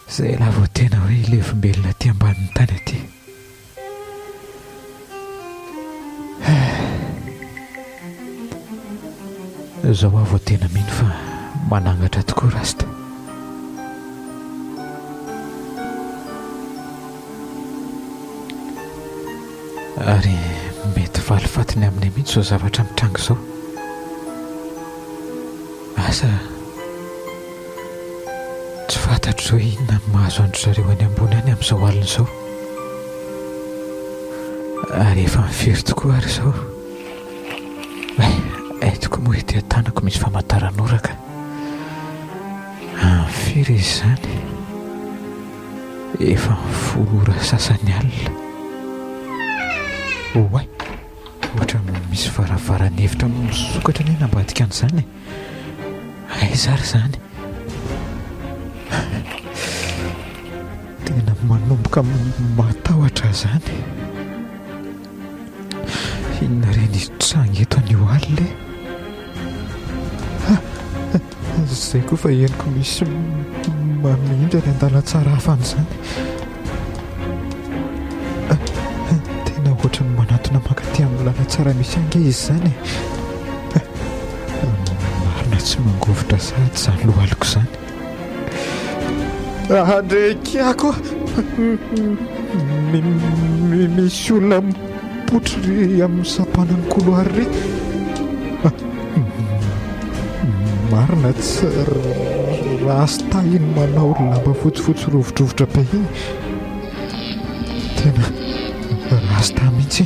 Izay la vao tena hoe levimbelona aty ambanin'ny tany aty. Izao aho vao tena mino fa manangatra tokoa rasta. Ary mety valifatiny aminay mihitsy zao zavatra mitrango izao. Asa tsy fantatro zao inona mahazo andro zareo any ambony any amin'izao alina izao. Ary efa mifiry tokoa ary izao. Aitoko moa ety an-tanako misy famantaran'oraka. Firy izy izany? Efa 10 ora sasany alina. Oay, ohatra misy varavaran'efitra misokatra ny nambadika an'izany. Aiza ary izany? Tena manomboka matahotra izany. Inona reny trangy eto an'io alina e? Izay koa fa henoko misy mamindra ny an-dalantsara hafan'izany. Tena ohatra ny manatona mankaty amin'ny lalantsara misy ange izy izany. Marina tsy mangovitra sady izany lohaliko izany. Andrekiako misy olona mipotry amin'ny sapanany koloary. Marina tsy rasta iny manao lamba fotsifotsy rovidrovitra be iny. Tena rasta mihitsy.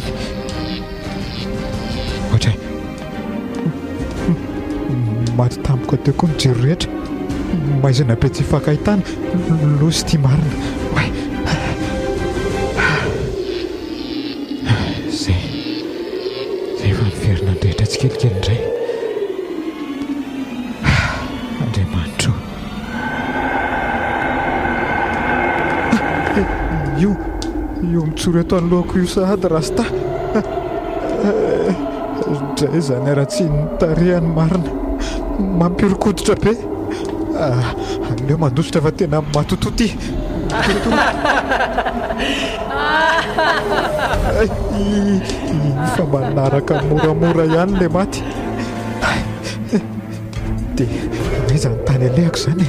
Ohatra maty tampoka teo koa ny jiro rehetra. Maizina be tsy fakahitana losy ty marina. Zay efa niverina andrehitra tsikelikely indray. Andriamanitro, io mitsoro eto anoloako io sahady rasta. Dray izany ara tsy nitarehany marina mampirikoditra be. Aleo mandositra fa tena matototy. Fa manaraka moramora ihany le maty. Dia aiza ny tany alehako izany?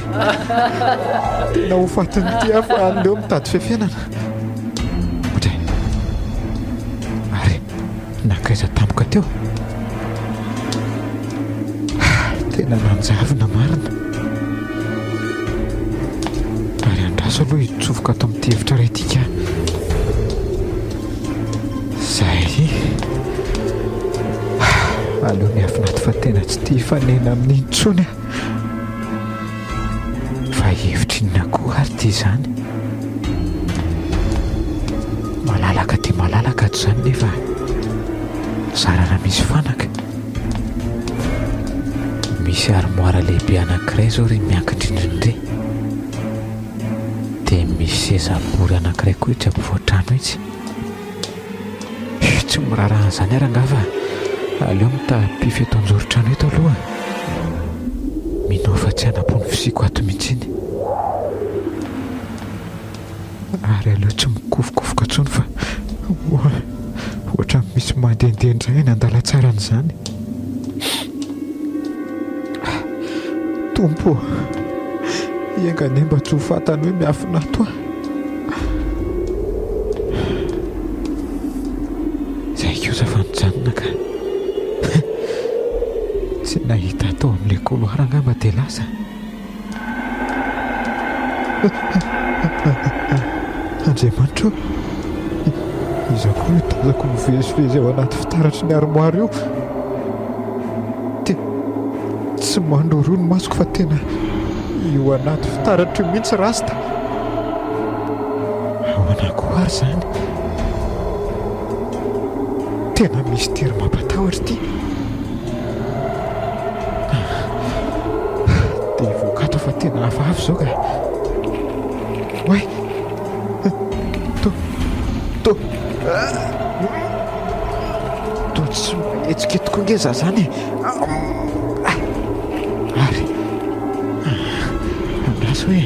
Tena ho fatiny ty aho fa aleo mitady fiafianana. Ohatra ary nakaiza tampoka teo. Tena nanjavina marina. Ary andraso aloha hitsofoka ato amin'ity hevitra iray tika. Zay aleo miafinaty fa tena tsy tia fanena amin'ny intsony. Fa hevitra inona koa ary ty izany? Malalaka ty malalaka ato izany nefa sarana misy fanaka. Misy armoara lehibe anankiray zao ry miankin-drindrindre. Dia misy seza bory anankiray koa itsy ampovoan-trano itsy. Tsy miraraha an'izany ary angava. Aleo mitapify eto anjoron-trano eto aloha. Minao fa tsy hanapony fisiko ato mihitsy iny. Ary aleo tsy mikofokofoka intsony fa ohatra misy mandehandeha indray ny an-dalantsara an'izany. Tompo, iangane mba tsy ho fantany hoe miafina ato aho. Izay kosa fa nijanona ka tsy nahita atao amin'ilay koloara angamba dia lasa. Andriamanitro, iza koa hitazako mivezivezy ao anaty fitaratry ny armoara io. Tsy mandoro ny masoko fa tena io anaty fitaratra io mihitsy rasta. Ao manakoary zany tena misy tery mampatahotra ity dia voakatra fa tena hafahafa zao ka oay to tsy etsika tokoa nge za zany ary andraso hoe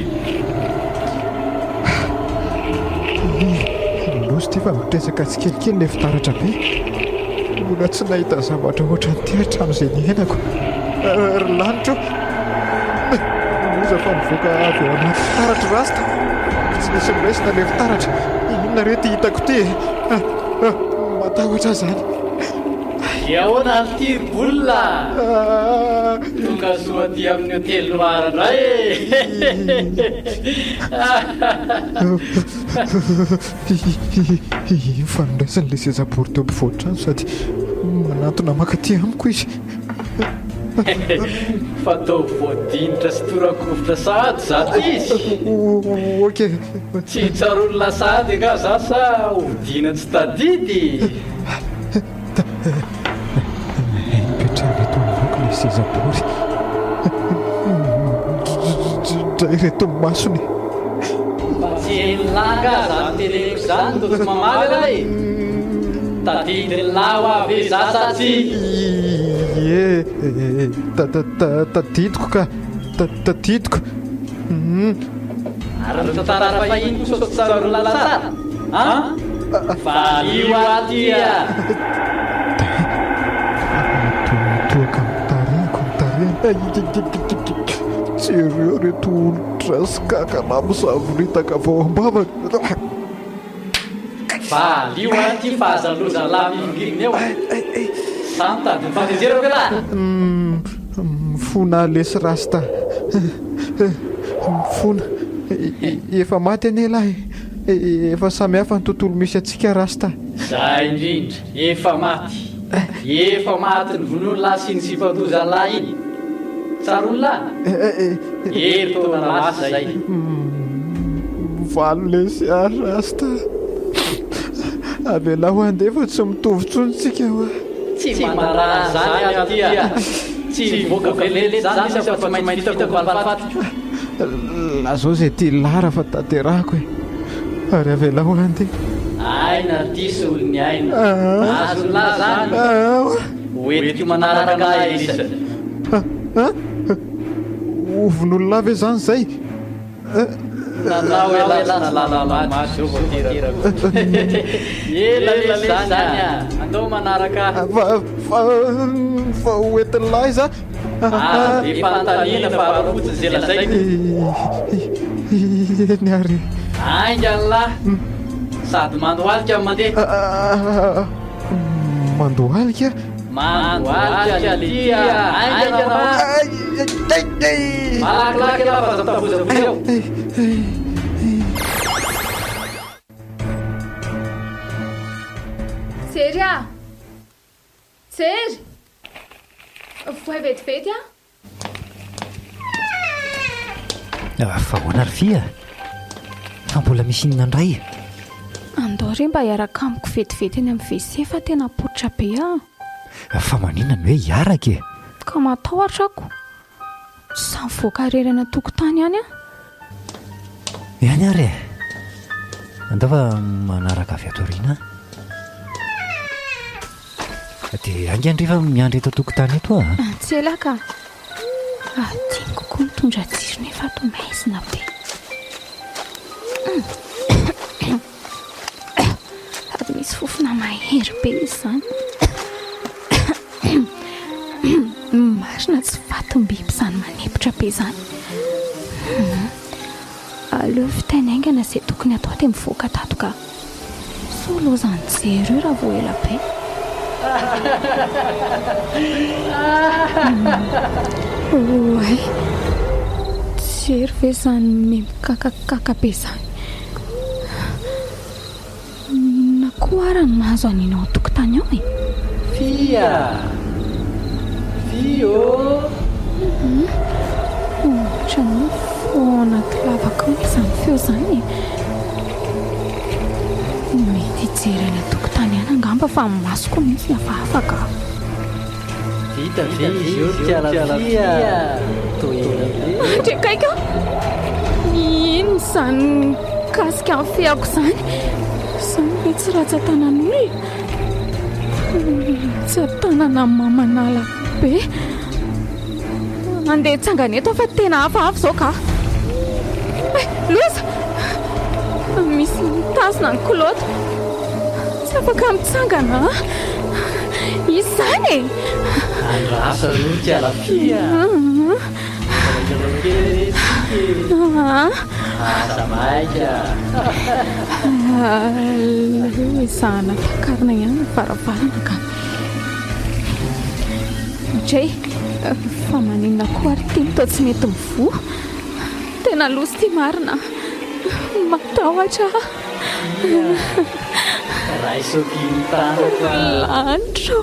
nosy ty fa mitresaka tsy kelikely le fitaratra be mbola tsy nahita zavatra oatra ny ty hatramin'izay niainako ry lanitra oza fa mivoaka avy eo anaty fitaratra rasta tsy nisy miraisina le fitaratra inona rety hitako ty matahotra zany iahoana ny tirybolina tonga soaty amin'ny hotely noarandray fanondraisan'le sezabory teo ampivoatrano sady manantona makaty amiko izy fatao voadinitra sy torakovotra sady zato izy ok tsy hitsarolona sady ka za sa ovidina tsy tadidy petrany reto mivoko le sezabory dray reto masony fa tsy enilanga zany teneko zany to tsy mamaly ray tadidy nylao avy za sa tsy tadidiko ka tadidiko ary ny tantara fahiny kosa tsy tsarolona tsara valio atya toaka mitarihako tsy ireo reto olotra sy kakana misavorintaka vao ambavaka valio aty fa azaloza lamingiriny eo samy tady mifanezerako ala mifona lesy rasta mifona efa maty anelahy efa samy hafa ny tontolo misy atsika rasta zay indrindra efa maty ny vononolahy sy ny sipatozalahy iny tsarolona ery tona masy zay valo lesy rasta avela ho andefa tsy mitovitsonytsika hoa tsy manaraha zany atya tsy voaka velele zany isa fa tsy mainty vitako valifatotra lazao zay ty lara fa tanterahako e ary avela ho andefa aina tisy olony aina azonlahy zany oetiko manaraka elisa ovon'olona ve zany zay nanao elana lalamaty zao voaterako ela zany andao manaraka fa oentin'ny lahy za efa antanina fa arofotsy zela zay eny ary ainga ny lahy sady mandohalika mandeha mandohalika mandohalika letia ainga nao malakilaky laha fa zamtavozavozeo Sery a Sery voay vetivety fa hoana ry fia fa mbola misy inona ndray andao re mba hiaraka amiko vetivety eny amin'ny WC fa tena poitra be fa maninona ny hoe hiaraka e ka matahotra ako sa mivoaka rerana tokotany any ihany ary andao fa manaraka avy atoriana dia angandrefa miandry eto tokotany eto tsy elaka tiany kokoa mitondra jiro nefa to maizina be sady misy fofona mahery be izy zany marina tsy vatom-biby zany manepotra be zany aleo fitainy aingana izay tokony atao dia mivoaka tato ka so loha zany jero io raha vo ela be oay jery ve zany memikakakaka be zany na koa ara ny mahazo anina ao tokotany ao e fia ohatrany foana lavaka o zany feo zany mety hijerena tokotany any angamba fa masoko mihitsy afafaka. Vita ve izy io tialafia Trekaika ino izany kasika amin'ny feako izany izany hoe tsy ratsy atanan'olona tsy atanana mamanala be andeha hitsangana eto fa tena hafahafa izao ka loza misy mitazona ny kiloto tsy afaka mitsangana izany andrasa aloha tialafia asa maika izana takarina ihany varavarana ka hatray fa maninona koa ary teny tao tsy mety mivo tena loso ty marina matahotra lanitro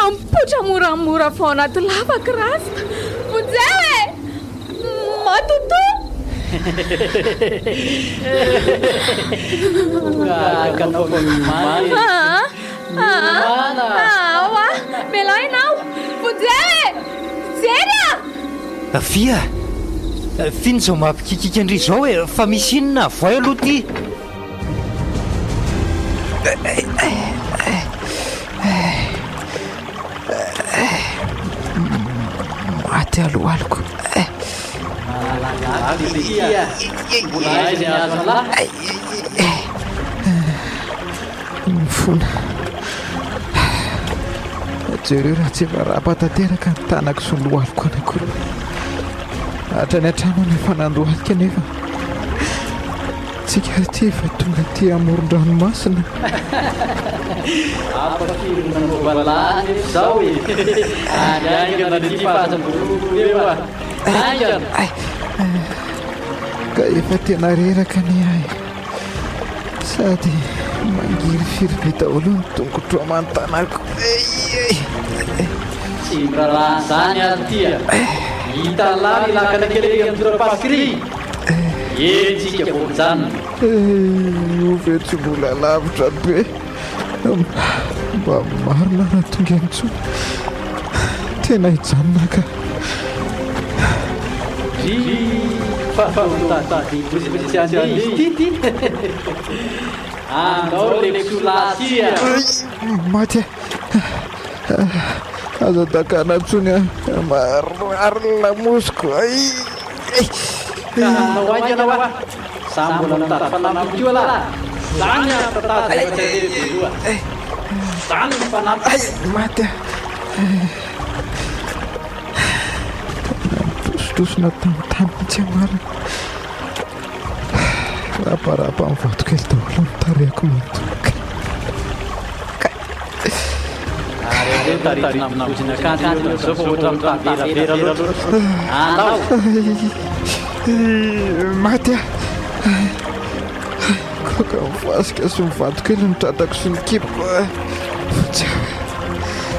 ampotra moramora fao anaty lavaka rasta vonjay matoto awa melainao vonjay zera fia finy zao mampikikika andry zao hoe fa misy inona voay aloha ty maty alohaloko mifona jereo raha tsy efa raha-patateraka ny tanako sy ny lohaloko anakory hatrany an-trano ny fanandroalika nefa tsika ty efa tonga ty amoron-dranomasina apafirinanovalany zao e angana ny fahazam-boroko eo angana ka efa tena reraka ny ahy sady mangiry firy daholo ny tongotro amantanako tsy mirarahany zany ary tya hitalany lakana kely amin'ny tora-pasikry etsika vomijanona ove tsy mbola lavitra be mba marina na tonga antso tena hijanona ka fafatatadibosisyandeizy andao leksolasya maty aza dakana antsony marary lamosiko kanao aikanaoa sambola mitady fanampy kio ala zany tatadyoa zany ny fanampy maty tositosina tamintany tsy amarina raparapa amin'ny vatokely daholo nitariako mantoka maty koka mivasika sy mivantokely nitratako sy ny kipoko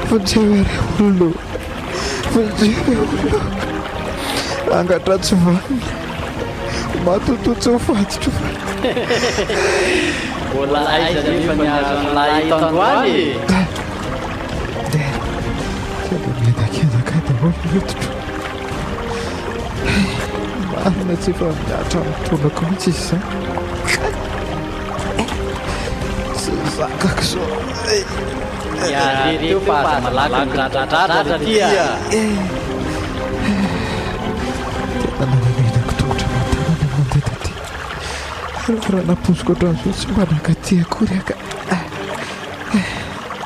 vonjevere olona vonjevere olona angatra tsy vanina matoto tsy mifatotro mbola aiza nefa niazo an'ilay tandroany tena miadakezaka daholo mitotro marina tsy efa miatra mitolako mihitsy izy zany tsy zakako zao iadeteo fa aza malaky midradradradratra tya tena nanamenako tongotra mantanana mandeha taty raha napoziko ohatran'izao tsy mba nakaty akory aka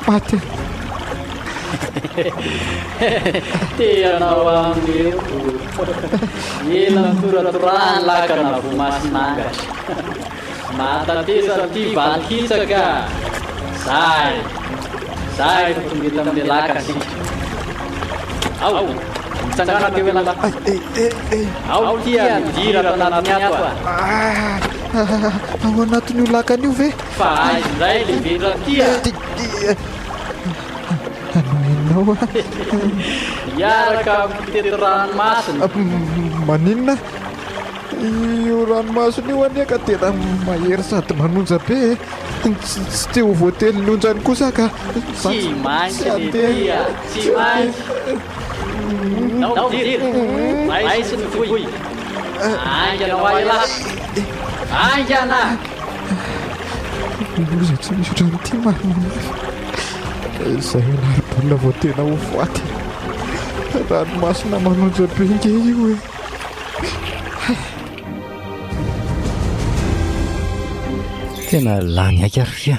maty teanao ameo ela mitoratorany lakana vomasinangatra matatesa ty valykitsaka zay tongeta amin'ny laka sika ao mitsangana teo elala ao tia midira tanatiny ato ao anatin'io lakan'io ve fa aizy ndray le vedra tia anoinao iaraka mitety ranomasina maninona io ranomasina io aniaka tena mahery sady manonja be tsy te ho voately nonjany kosa ka tsy maintsy letia tsy maintsy nao diry maisy ny voy angana ho ay lahy angana loza tsy misy otrany ty maromafy izay alarybolina vao tena ho faty ranomasina manonja be nge io e tena lany aika ary fia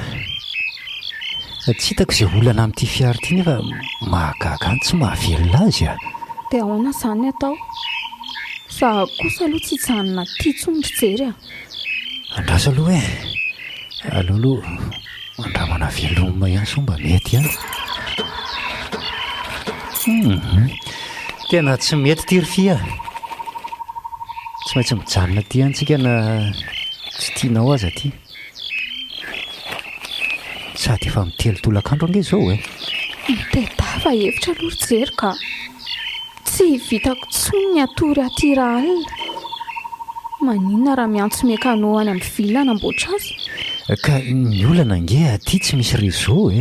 tsy hitako izay olana amin'ity fiara ity nefa mahagaga any tsy mahavelona azy a dia ahoana izany atao sa kosa aloha tsy hijanona tia tsondry jery a andrasa aloha aloha andramana veloma ihany so mba mety ihany tena tsy mety tiry fia tsy maintsy mijanona ty antsika na tsy tianao aza ty sady efa mitelo tolakandro ange zao mitedava hevitra aloha jery ka tsy vitako tsony ny atory aty raha alina maninona raha miantso mekano any amin'ny vilana amboatra azy ka ny olana nge aty tsy misy réseau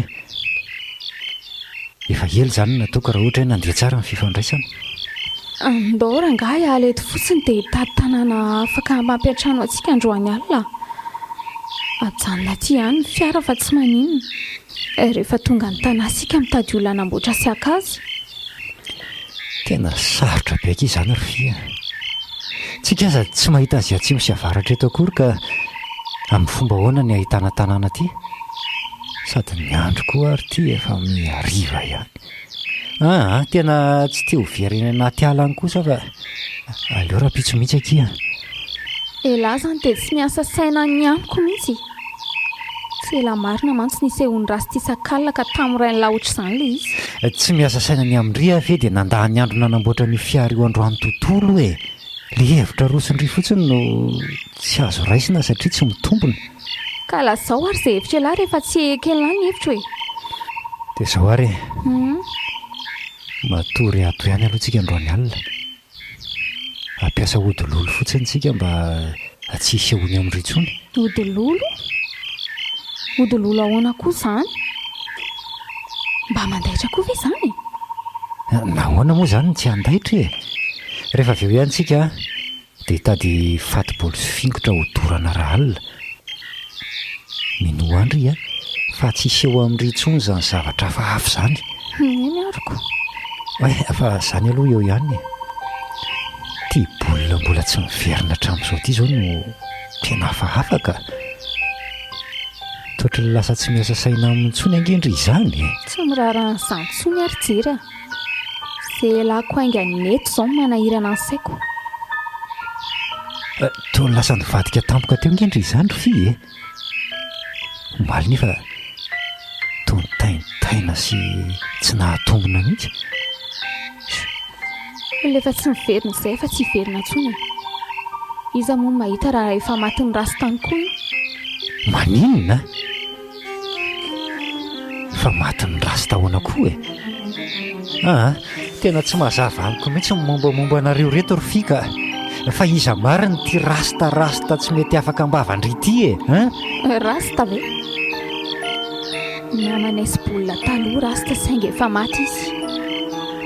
efa ely zany nataoko raha ohatra hoe nandeha tsara ny fifandraisana andao rangaha iala eto fotsiny dia tady tanàna afaka mampiantrano antsika androany alina ajanona ty ihany ny fiara fa tsy maninona rehefa tonga ny tanàsika mitady olana amboatra siaka azy tena sarotra beky izany ry fia tsika aza tsy mahita azy atsimo sy avaratra eto akory ka amin'ny fomba hoana ny ahitana tanàna ty sady ny andro koa ary ty efa miariva ihany tena tsy te ho verena anaty ala any kosa fa aleo raha pitso mihitsy akia elahy zany dia tsy miasa saina ny amiko mihitsy tsy ela marina mantsy nisehony rasy ty sakalina ka tamin'ray ny lahotra izany le izy tsy miasa saina ny amindria fe dia nandahany andro nanamboatra ny fiara io androany tontolo le hevitra rosindry fotsiny no tsy azo raisina satria tsy mitombona ka lazao ary izay hevitra elahy rehefa tsy ekelana ny hevitra hoe dia zao ary matory ato ihany aloha tsika androany alina ampiasa odilolo fotsiny tsika mba tsy hisehony amin'n'ritsony odilolo ahoana koa izany mba mandaitra koa ve izany nahoana moa izany tsy handaitra rehefa avy eo ihany tsika dia hitady fatibolo sy fingotra hodorana raha alina mino andry fa tsy hiseho amin'n'ritsony zany zavatra fa hafy izany eny ariko fa izany aloha eo ihany ty bolina mbola tsy miverina hatramin'izao ty zao no tena hafahafaka toatra le lasa tsy miasa saina amin'ntsony angendry izany tsy miraharaha n'izany tsony ary jery izay lahako ainga neto izao no manahirana ny saiko to lasa nivadika tampoka teo angendry izany ry fi omaly nefa to nitaintaina sy tsy nahatombona mihitsy lefa tsy miverina izay fa tsy hiverina ntsony iza moa mahita raha efa matin'ny rasy tany koa maninona fa matin'ny rasy tahoana koa tena tsy mahazava amiko mihitsy mombamomba anareo reto ry fika fa iza mariny ty rastarasta tsy mety afaka ambavandry ity rasta ve namanaizy bolina taloha rasta sainga efa maty izy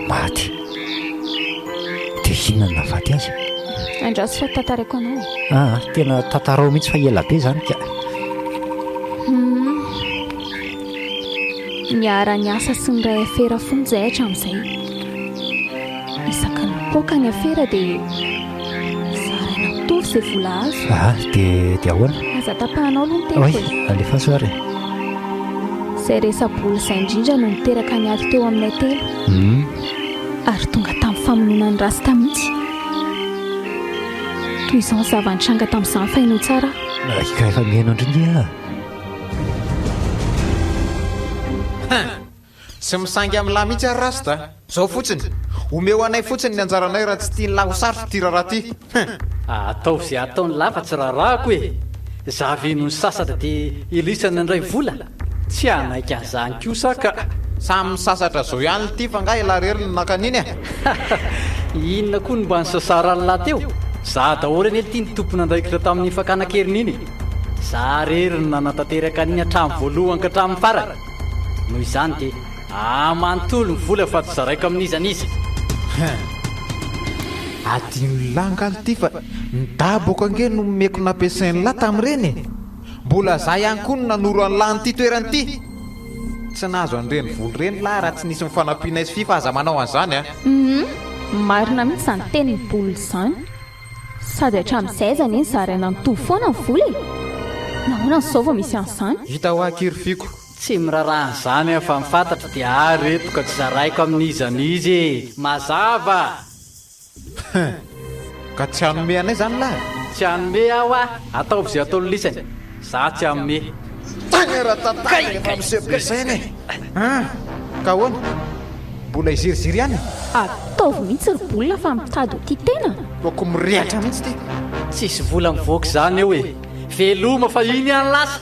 maty dia inona ny nafaty azy andrasy fa tantarako anao tena tantarao mihitsy fa ela be zany ka niara-ny asa sy ny ray afera fony zay hatramin'izay isaky ny poka ny afera dia zarana mitovy izay vola azo dia ahoana aza tapahanao aloha ny tena alefa soary izay resa-bola izay indrindra no miteraka ny ato teo aminay telo ary tonga tamin'ny famonona ny rasta mihitsy toy izao ny zava-nitranga tamin'izany fa hainao tsara ka efa mihaino andringe sy misangy amin'ny lahy mihitsy ary rasta zao fotsiny omeo anay fotsiny ny anjaranay raha tsy tia ny lahy ho sarotra ty raharaha ty ataovy izay ataony lafa tsy raharahako zaveno ny sasatra dia ilisana ndray vola tsy anaika an'izany kosa ka samy misasatra zao ihany ty fa ngah elarery ny nakaniny inona koa ny mba ny sasarany lahy teo za dahory any ely tia ny tompona andraikitra tamin'ny fakana-keriny iny za rery no nanatanteraka an'iny hatramin'ny voalohany ka hatramin'ny farany noho izany dia amanontolo ny vola fa tsy zaraiko amin'izanizy adiny langaly ty fa nidaboka ange no meko nampiasainy lahy tamin'ireny mbola za ihany koa no nanoro any lany ty toerany ty tsy nahazo an'ireny volo reny lahy raha tsy nisy mifanampiana izy fifa aza manao an'izany a marina mihitsy izany teniny bolo izany sady hatramin'izay zany eny zaraina nitovy foana ny vola nahoana n'izao vao misy an'izany hita ho akirifiko tsy mirarahanyizany aho fa mifantatra dia areto ka tsy zaraiko amin'izanizy mazava ka tsy hanome anay zany lahy tsy hanome aho a ataovy izay ataony lisany za tsy hanome tagny raha-tatay efa misebisainy ka hoana mbola iziriziry ihany ataovy mihitsy ry bolina fa mitady ho ty tena toko mirehatra mihitsy ty tsisy vola mivoaka izany eo e veloma fa iny any lasa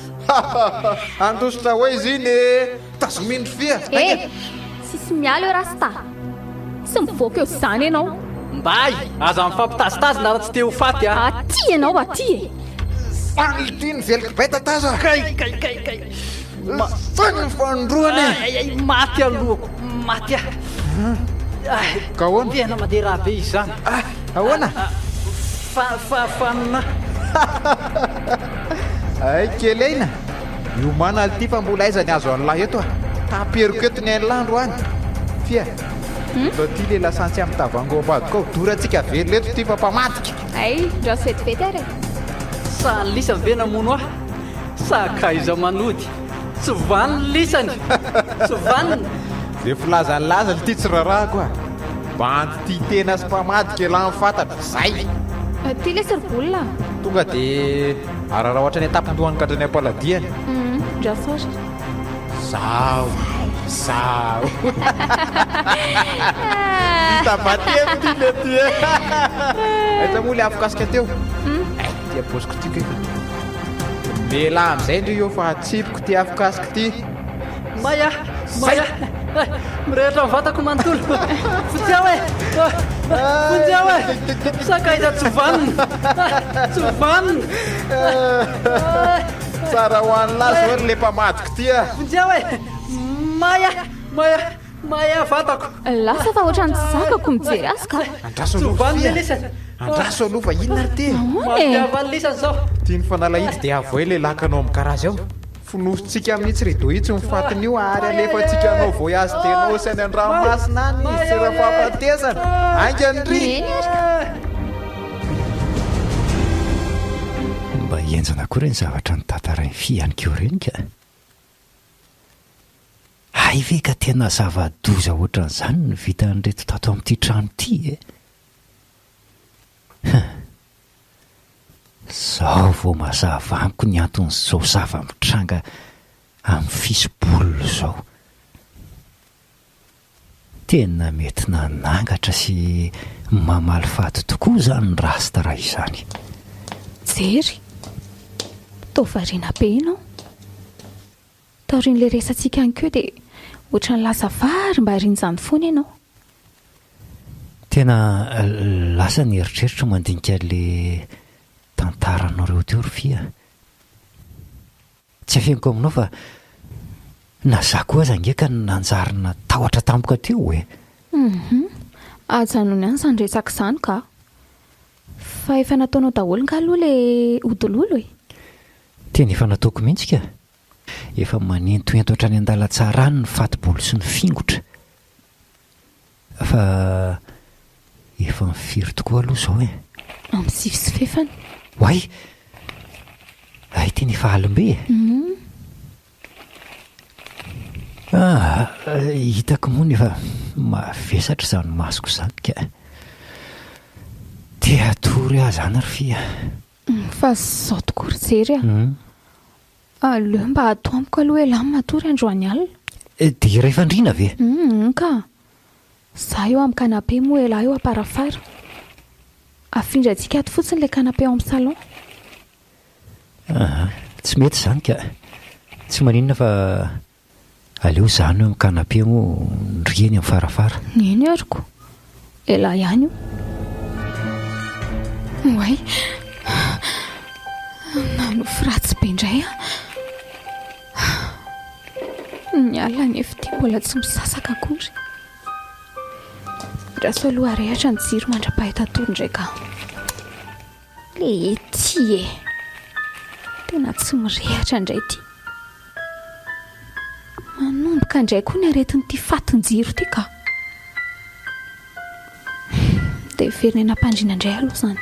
andositra hoe izy iny tazomindry fia sisy miala eo rasta sy mivoaka eo izany ianao mbay aza mifampitazitazina raha tsy te ho faty a aty ianao aty e fany ty ny veliko beta taza kay fany ny fanondroany maty alohako maty ka hoana tena maderaha be izy zany ahoana fanina ay kely aina iomana ali ty fa mbola aizany azo an'lahy eto a taperiko eto ny ain'landro any fia lo ty le lasantsy amin'ny tavango ambadika ao dorantsika velona eto ty fa mpamatika ay ndra sy vetivety ary sa ny lisany ve namono aho sakaiza manody tsy vany ny lisany tsy vaniny de filazanlaza ty tsy rarahako a bandy ty tena sy mpamadika la mifantatra zay ty lesy ry bolina tonga de araraha ohatra ny atapindohany kadrany ampaladiany ndra sary zao hitabatemo ty le ty aita moa le afokasika teo ty aposiko ty keko mela am'izay ndre eo fa atsipiko ty afokasika ty maya mirehatra mivantako manontolo fonjao e fonjao e sakaiza tsy vanina tsara ho any lazy hoe le mpamadiko ty a fonjao e maya vantako lasa fa ohatrany tsy zakako mijery azy ka andraso tsy aloha vanina lisany andraso aloha fa inona ry ty mampiavany lisany zao tia ny fanalahidy dia avoe le lakanao am'karazy ao fonositsika amin'itsy redo itsy mifatiny io ary alefatsika anao voyazy tenao sy any andranomasina any sy raha fahafatesana angandry mba enjana koa reny zavatra ny tantarainy fihanikeo reny ka hay ve ka tena zava-doza ohatran'izany ny vita nyreto tato amin'ity trano ity zao vao mazava amiko ny anton'izao zava-mitranga amin'ny fisibololo zao tena mety nanangatra sy mamaly faty tokoa zany ny rasta raha izany jery tovariana be ianao taorian'le resantsika any keo dia ohatrany lasa vary mba rinjany foana ianao tena lasa ny eritreritra mandinika le tantaranareo teo ry fia tsy afeniko aminao fa na za koa aza ngeka nanjarina tahotra tampoka teo e ajanony any zany resaka izany ka fa efa nataonao daholo nga aloha le odilolo e tena efa nataoko mihitsy ka efa manentoento ohatrany an-dalatsara any ny fatibolo sy ny fingotra fa efa mifiry tokoa aloha zao e amin'ny sivy sy fefany hoay ay tena efa alim-be hitako moa ny efa mavesatra izany masoko izany ka te atory ahy zany ry fia fa zao tokoa ry jery aleo mba atao amiko aloha e lamy matory androany alina dia rehefa andrina ve ka za eo amin'ny kanape moa elahy eo aparafara afindrantsika ato fotsiny le kanape ao amin'ny salon tsy mety izany ka tsy maninona fa aleo zany eo amin'ny kanape moa ndrieny amin'ny farafara eny ariko elahy ihany io way nano firatsy be indray ny alina nefa tia mbola tsy misasaka akory raso aloha rehatra ny jiro mandra-pahitatoro indray ka le ety tena tsy mirehatra indray ty manomboka indray koa ny aretin'ity fatin-jiro ty ka dia verina nampandriana indray aloha zany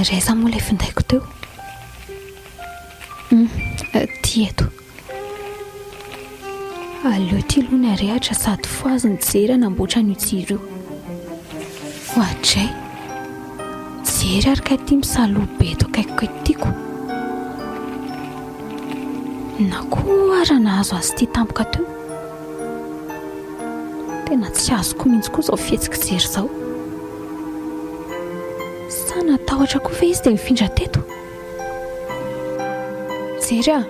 raiza moa ilay findaiko teo ty eto aleo ty aloha ny arehatra sady fo azy ny jery anamboatra ny jiro io hoatray jery ary ka ty misaloha be eto akaikiko etyko na koa ara nahazo azy ty tampoka teo tena tsy azoko mihitsy koa izao fihetsika jery izao sa natahotra koa fa izy dia mifindra teto jery a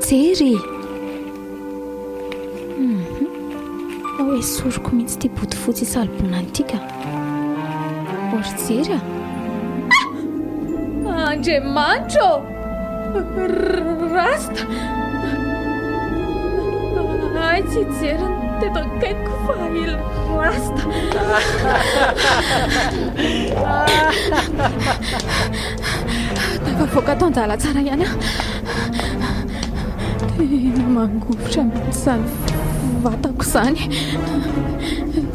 jery na hoe soroko mihitsy ty botifotsy isalobonany ity ka ory jery a andriamanitro rasta ay tsy jeriny teto akaiko fa il rasta tafavoaka tao anjala tsara ihany tena mangovotra mihitsy zany vatako zany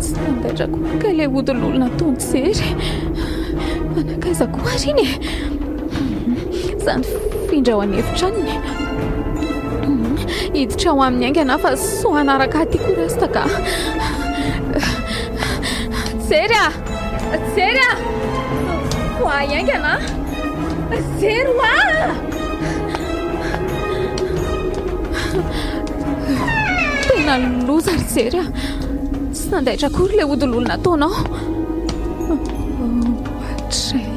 tsy nandatrako ka ilay odilolona tony jery manakaiza koa ary iny zany findra ao anefitraniny hiditra ao amin'ny aingana fa so anaraka atyko rasta ka jery a jery a ho aingana jery ho tena loza ry jery a tsy nandaitra akory ilay odilolona taonao atray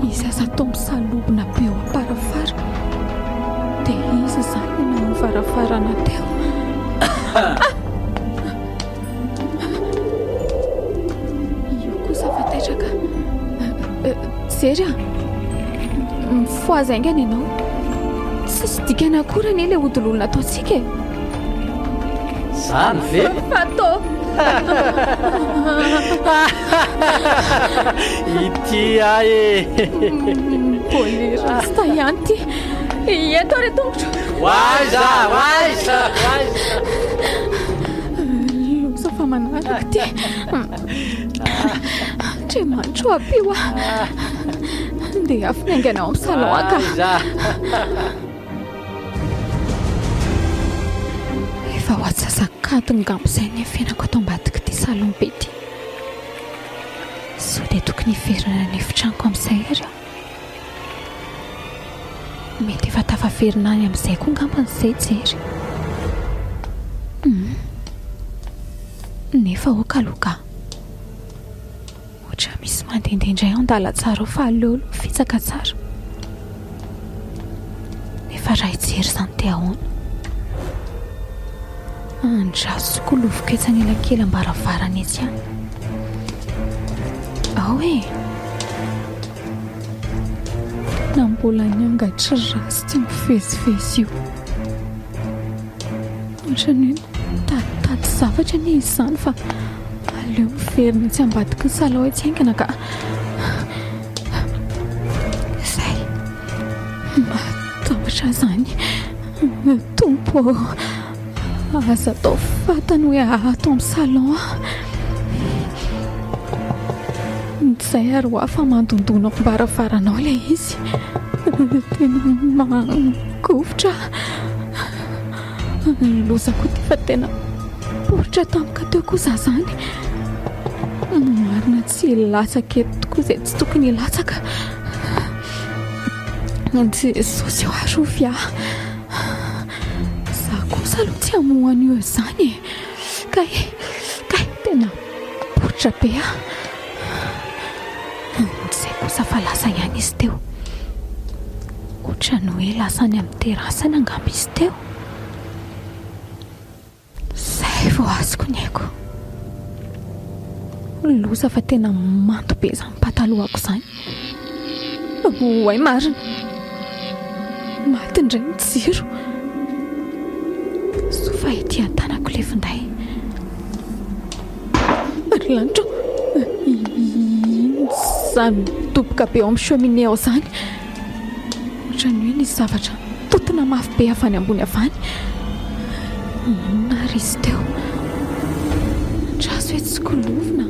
izy aza tao misalobona be ao amparafara dia izy zany na mivaravarana teo io kosa fataitraka jery a mifoazy aingana ianao tsisy dikana akory anie ilay odilolona ataontsika e zany ve fatao ity ay boly rasta ihany ty eto re tongotro waiza losa fa manaraka ty andriamanitro apio dia afy naingana ao amin'ny salon aka efa ho atsasakadiny gambo izay ny fiainako atao ambadika ty salon be ty so dia tokony hiverina ny efitraniko amin'izay ary mety efa tafaverina any amin'izay koa ngambanyizay jery nefa okaloka ohatra misy mandehandeha indray ao andala tsara ao fa aleolo fitsaka tsara nefa raha hijery izany te ahoana andrasoko lovoko etsany elankely ambaravarana etsy ihany ao e na mbola ny angatry rasy tsy mivezivezy io ohatrany hoe tatady zavatra ny izy izany fa aleo miverina tsy ambadiky ny salao etsy haingana ka izay matahotra zany tompo aza atao fatany hoe atao amin'ny salon izay ary ho afa mandondona mbarafaranao ilay izy tena mangovotra loza koa ty fa tena poritra tampoka teo kosa zany marina tsy latsaka eto tokoa izay tsy tokony hilatsaka jesosy eo arovia za kosa aloha tsy hamohan'io zany kay tena poritra be zay kosa fa lasa ihany izy teo ohatrany hoe lasany amin'ny terasany angamba izy teo zay vao azoko ny haiko loza fa tena manto be izany patalohako izany. Oay marina, maty indray ny jiro. Sofa ety an-tanako le finday. Ary lanitra izany midoboka be ao amin'ny cheminée ao izany. Ohatrany hoe nisy zavatra totona mafy be avy any ambony avany. Inona ry izy teo? Traso hoe tsy kolovina.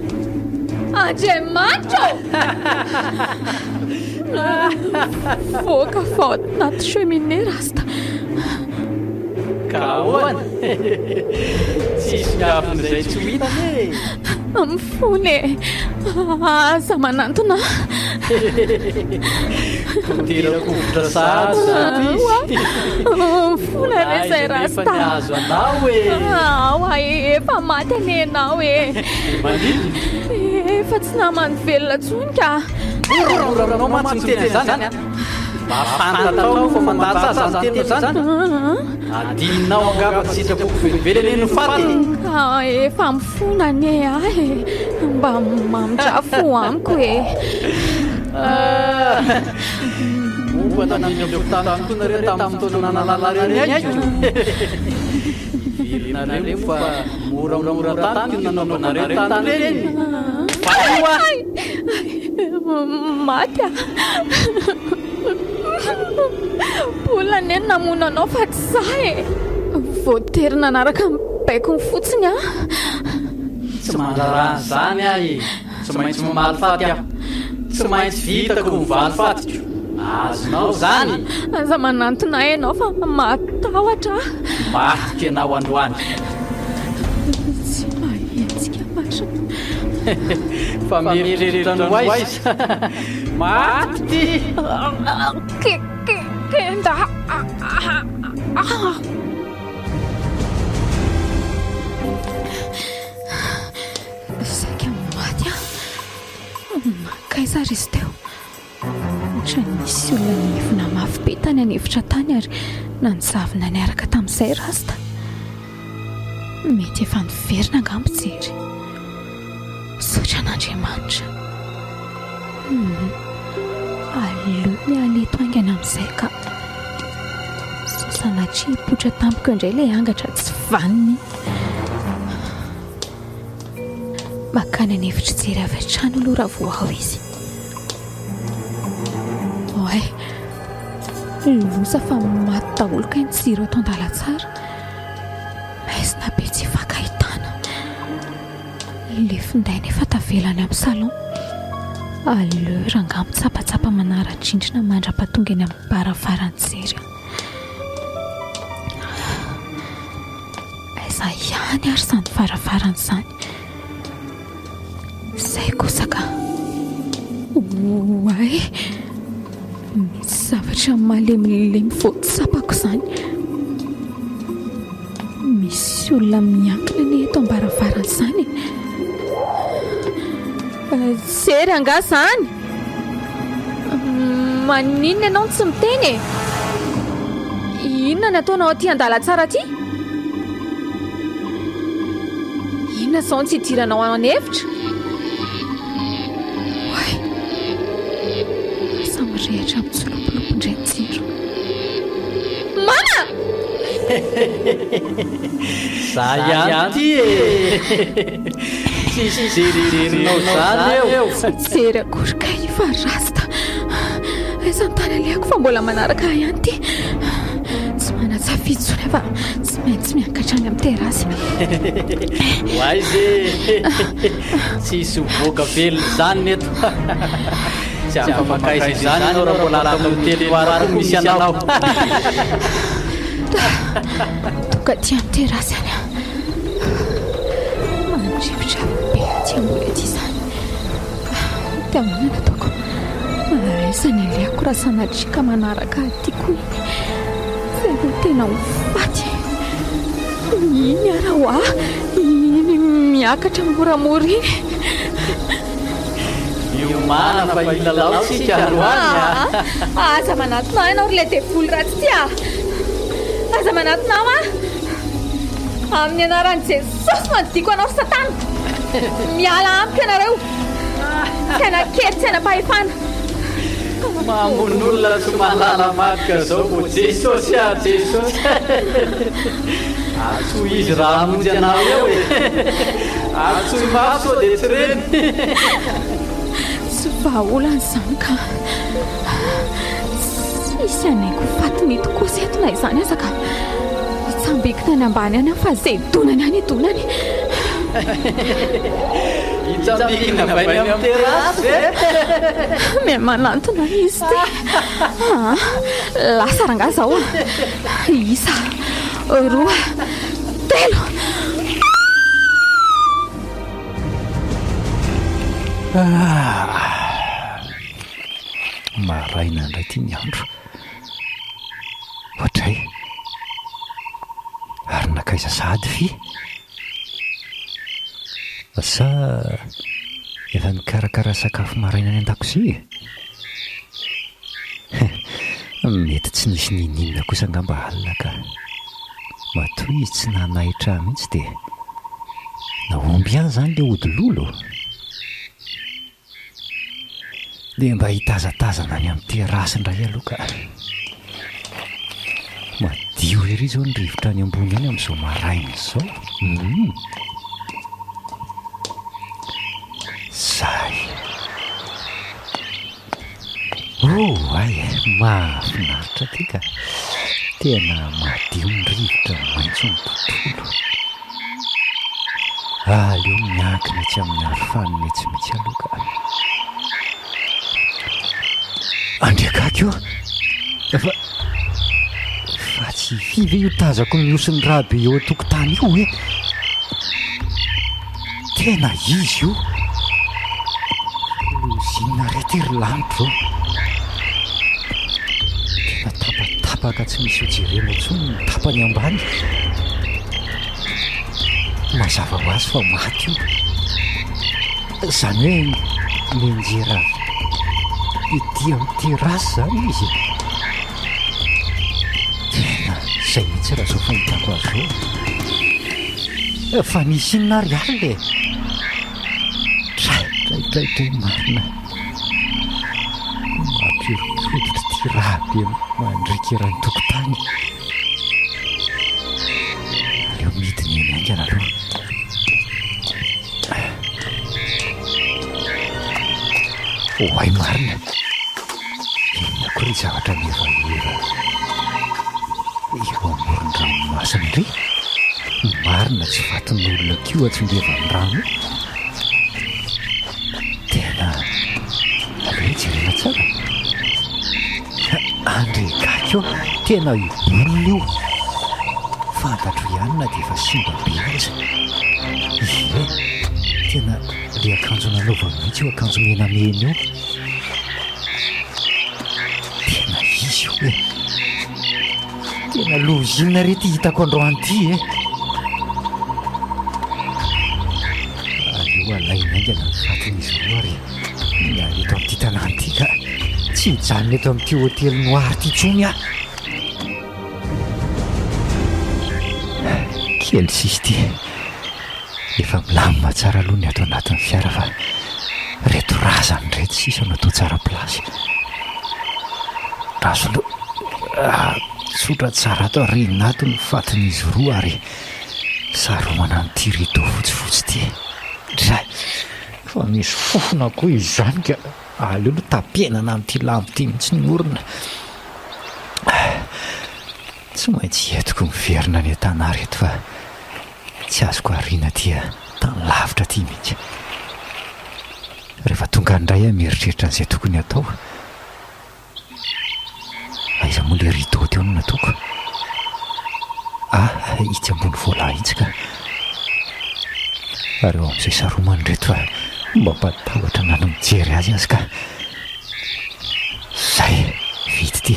Andriamanitra! Voaka fa ao anaty cheminée rasta. Ka ahoana? Tsisy miavin'izay tsy ho hita e. Mifony e. Aza manantona. Tera-kovitra sady zany izy. Mifona re izay rasta. Efa nihazo anao e. Oay, efa maty ane ianao e. Manino? Efa tsy namany velona intsony ka. Moramoranao mantsy miteny izany. Mafantatao fa mandatsa aza ny tena izany. Adinao angamba tsy sitrapoko velively eny no faty. Efa mifona ane ahy. Mba mamitrafo amiko e. Momba nanamio tany tokoa nareo tamin'ny taona nananareo ny aiko. Virinareo fa moramora tany no nanaovanareo tany reny. Maty a. Bola ny namonanao fa tsy za e. Voatery nanaraka mibaikony fotsiny a. Tsy mandrarany zany ahy. Tsy maintsy mamaly faty aho. Tsy maintsy vitako mivaly fatiko. Azonao zany. Aza manantona ianao fa matahotra. Matika ianao androany. Tsy mahitsika marina. Fa mieritreritra no aiza. Maty. Kenda. Saika maty a. Makaiza ry izy teo. Ohatrany misy olona nihivona mafy be tany anevitra tany ary nanjavona niaraka tamin'izay rasta. Mety efa niverina angamba jery. Saotra an'Andriamanitra. Aleo ny aleto aingana amin'izay ka. Sanatria hipoitra tampoko indray ilay angatra tsy vaniny. Makany anevitra jery avy hatrany aloha raha vao ao izy. Oay, loza fa maty daholo ka ny jiro atao an-dalatsara. Maizina be tsy fakahitana. Le finday nefa tavelany amin'ny salon. Aleo ranga mitsapatsaapa manara-drindrina mandra-pahatonga eny amin'ny baravarany jery. Aiza ihany ary sany varavarany izany. Izay kosa ka. Oay, misy zavatra malemilemy voatsapako izany. Misy olona miankina ny eto am-baravarana izany. Jery anga izany. Maninona ianao tsy miteny e? Inona ny ataonao aty an-dalatsara aty? Inona izao ny tsy hidiranao anevitra? Oay, sa mirehatra mitsolopolopo indray ny jiro. Mana! Za ihany ty e. Tsisy jerejerinao zany eo. Jery akory ka ifa rasta. Aiza ny tany aleako fa mbola manaraka ihany ty. Tsy manatsafidy tsony fa tsy maintsy miankatra any amin'ny terasy. Oay ze. Tsisy voaka velona zany neto. Tsy afa-makaiza izany anao raha mbola ato amin'ny teloara misy anao. Tonga ty amin'ny terasy any a. Mandrivotra be aty ambola ety izany. Dia manana ataoko. Aiza ny aleako raha sanadrika manaraka atyko iny. Izay vao tena ho faty. Iny ara ho ah. Iny miakatra moramora iny. Io mana fa ilalao tsika androany. Aza manatona ianao ry le devoly ratsy ty a. Aza manatona a. Amin'ny anaran'i Jesosy mandidiko anao satana. miala ampy ianareo tsaina kely tsaina pahefana mamon'olona tsy malala matika zao vo jesosy a jesosy atsoy izy raha monjy anao eo e atsoy maso dia tsy reny tsy vahaolana izany ka tsisy anaiko fatiny tokoa sy etona izany aza ka itsambikina any ambany any fa zay donany any donany itsambikina bainy amin'ny terasy e mia manantona izy ty lasa ranga zao isa roa telo maraina indray ty ny andro ohatray ary nakaiza sady fi sa efa mikarakara sakafo maraina any an-dakozia mety tsy nisy nininona kosa angamba alina ka matoy izy tsy nanahitra mihitsy dia naomby any zany le odilolo dia mba hitazatazana any amin'ny terasy indray aloha ka madio ery zao ny rivotra any ambony any amin'izao maraina izao zay ay mahafinaritra ty ka tena madio ny rivotra maintso ny tontolo aleo miankina tsy amin'ny arofaniny tsy mitsy aloha ka andriakako io efa fa tsy five io tazako miosiny raha be eo a-tokotany io e tena izy io lozina retery lanitro tena tapatapaka tsy misy ojerena ntsony ny tapany ambany mazava ho azy fa maty io zany hoe menjera ity amin'ny terasy zany izy tena zay mihitsy raha zao fahitako azy zao fa nisy inona rialy le traitray marina mampiorikoditra ty raha be mandrikerany tokotany aleo midiny eny aingana aloha hoay marina inona kory zavatra mihevaera eo amoron-dranomasina ndre marina tsy vatin'olona kio atsongevan'ny rano tena aleo jerena tsara andrekakeo tena ibolona io fantatro ihany na dia efa simba be aza ie tena le akanjo nanaova mihitsy io akanjo menamena io tena izy io e tena lozina rety hitako androanty e aleo alaina aingana fatin'izy roa ary miany eto amin'ity tanàny ity ka tsy hijanona eto amin'ity hotely noir ty tsony a kely sisy ty efa milamina tsara aloha ny ato anatin'ny fiara fa reto razany reto sisa natao tsara plasy razo aloha sotra tsara ato reninato ny fatin'izy roa ary saromana n'ity reto fotsifotsy ty dra fa misy fofona koa izy zany ka aleo aloha tapienana amin'ity lampy ty mihitsy ny orona tsy maintsy etiko miverina ny atana reto fa tsy azoko ariana dia tany lavitra ty mihitsy rehefa tonga indray a mieritreritra n'izay tokony atao aiza moa le rideau teo no natoko itsy ambony vola itsy ka ary eo amin'izay saromany reto fa mba mpatahotra nano mijery azy azy ka zay vity ty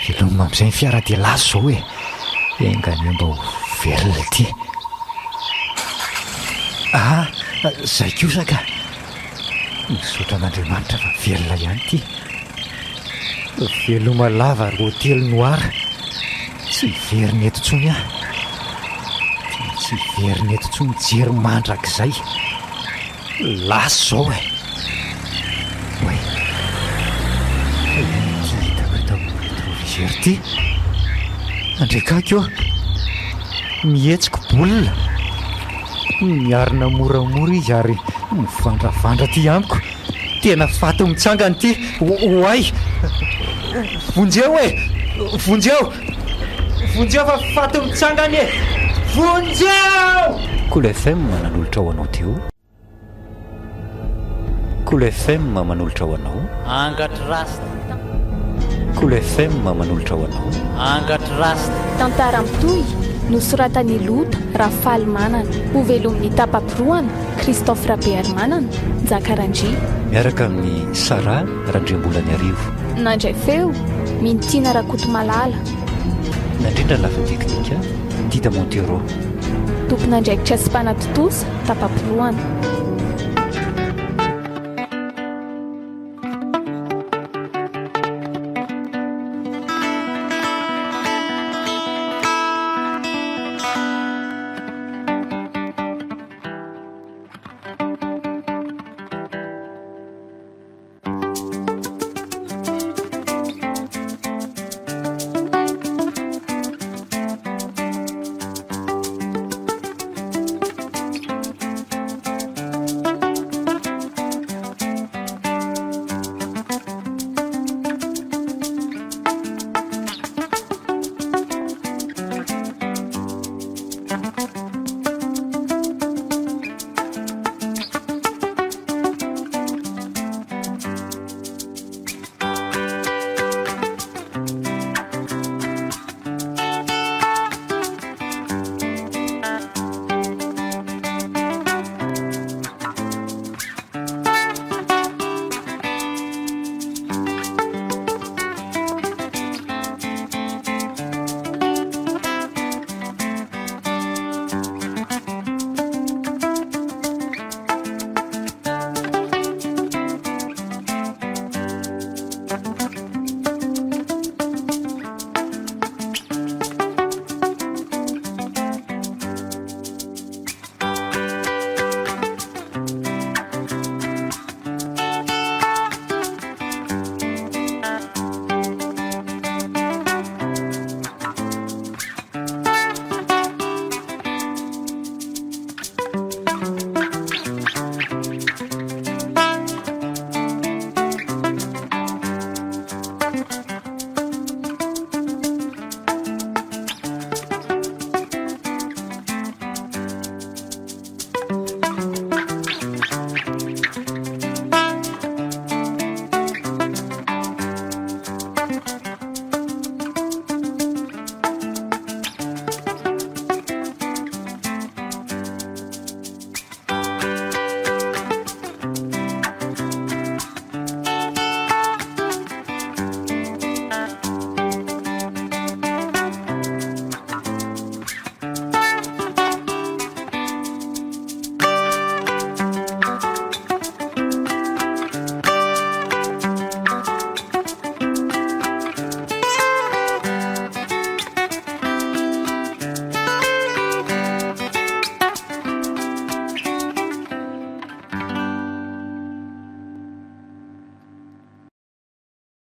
velomina amin'izay ny fiara dia lazo zao e engany mba ho velona ty zay kosaka misotra an'andriamanitra fa velona ihany ty veloma lava ary hotely noir tsy veriny eto ntsony a tsy tsy veriny eto tsy mijery mandrak'izay laso zao e oe hitako eto amin'ny troviseur ty andrekako eo mihetsiko bolina miarina moramora izy ary mivandravandra ty amiko tena faty mitsangany ty oay vonjeo e vonjeo fa faty mitsangany e vonjeo Kolo FM manolotra ho anao teo Kolo FM manolotra ho anao ANGATR'I RASTA Kolo FM manolotra ho anao ANGATR'I RASTA Tantara mitohy nosoratany Lota Rafaly Manana ho velomin'ny tapapiroana Christophe Rabeary Manana Njakarandry miaraka amin'ny Sara Randrembolany Arivo nandray feo Mintina Rakoto Malala nandrindra ny lafiny teknika Dida Montero tompon'andraikitra sy mpanatotosa tapapiroana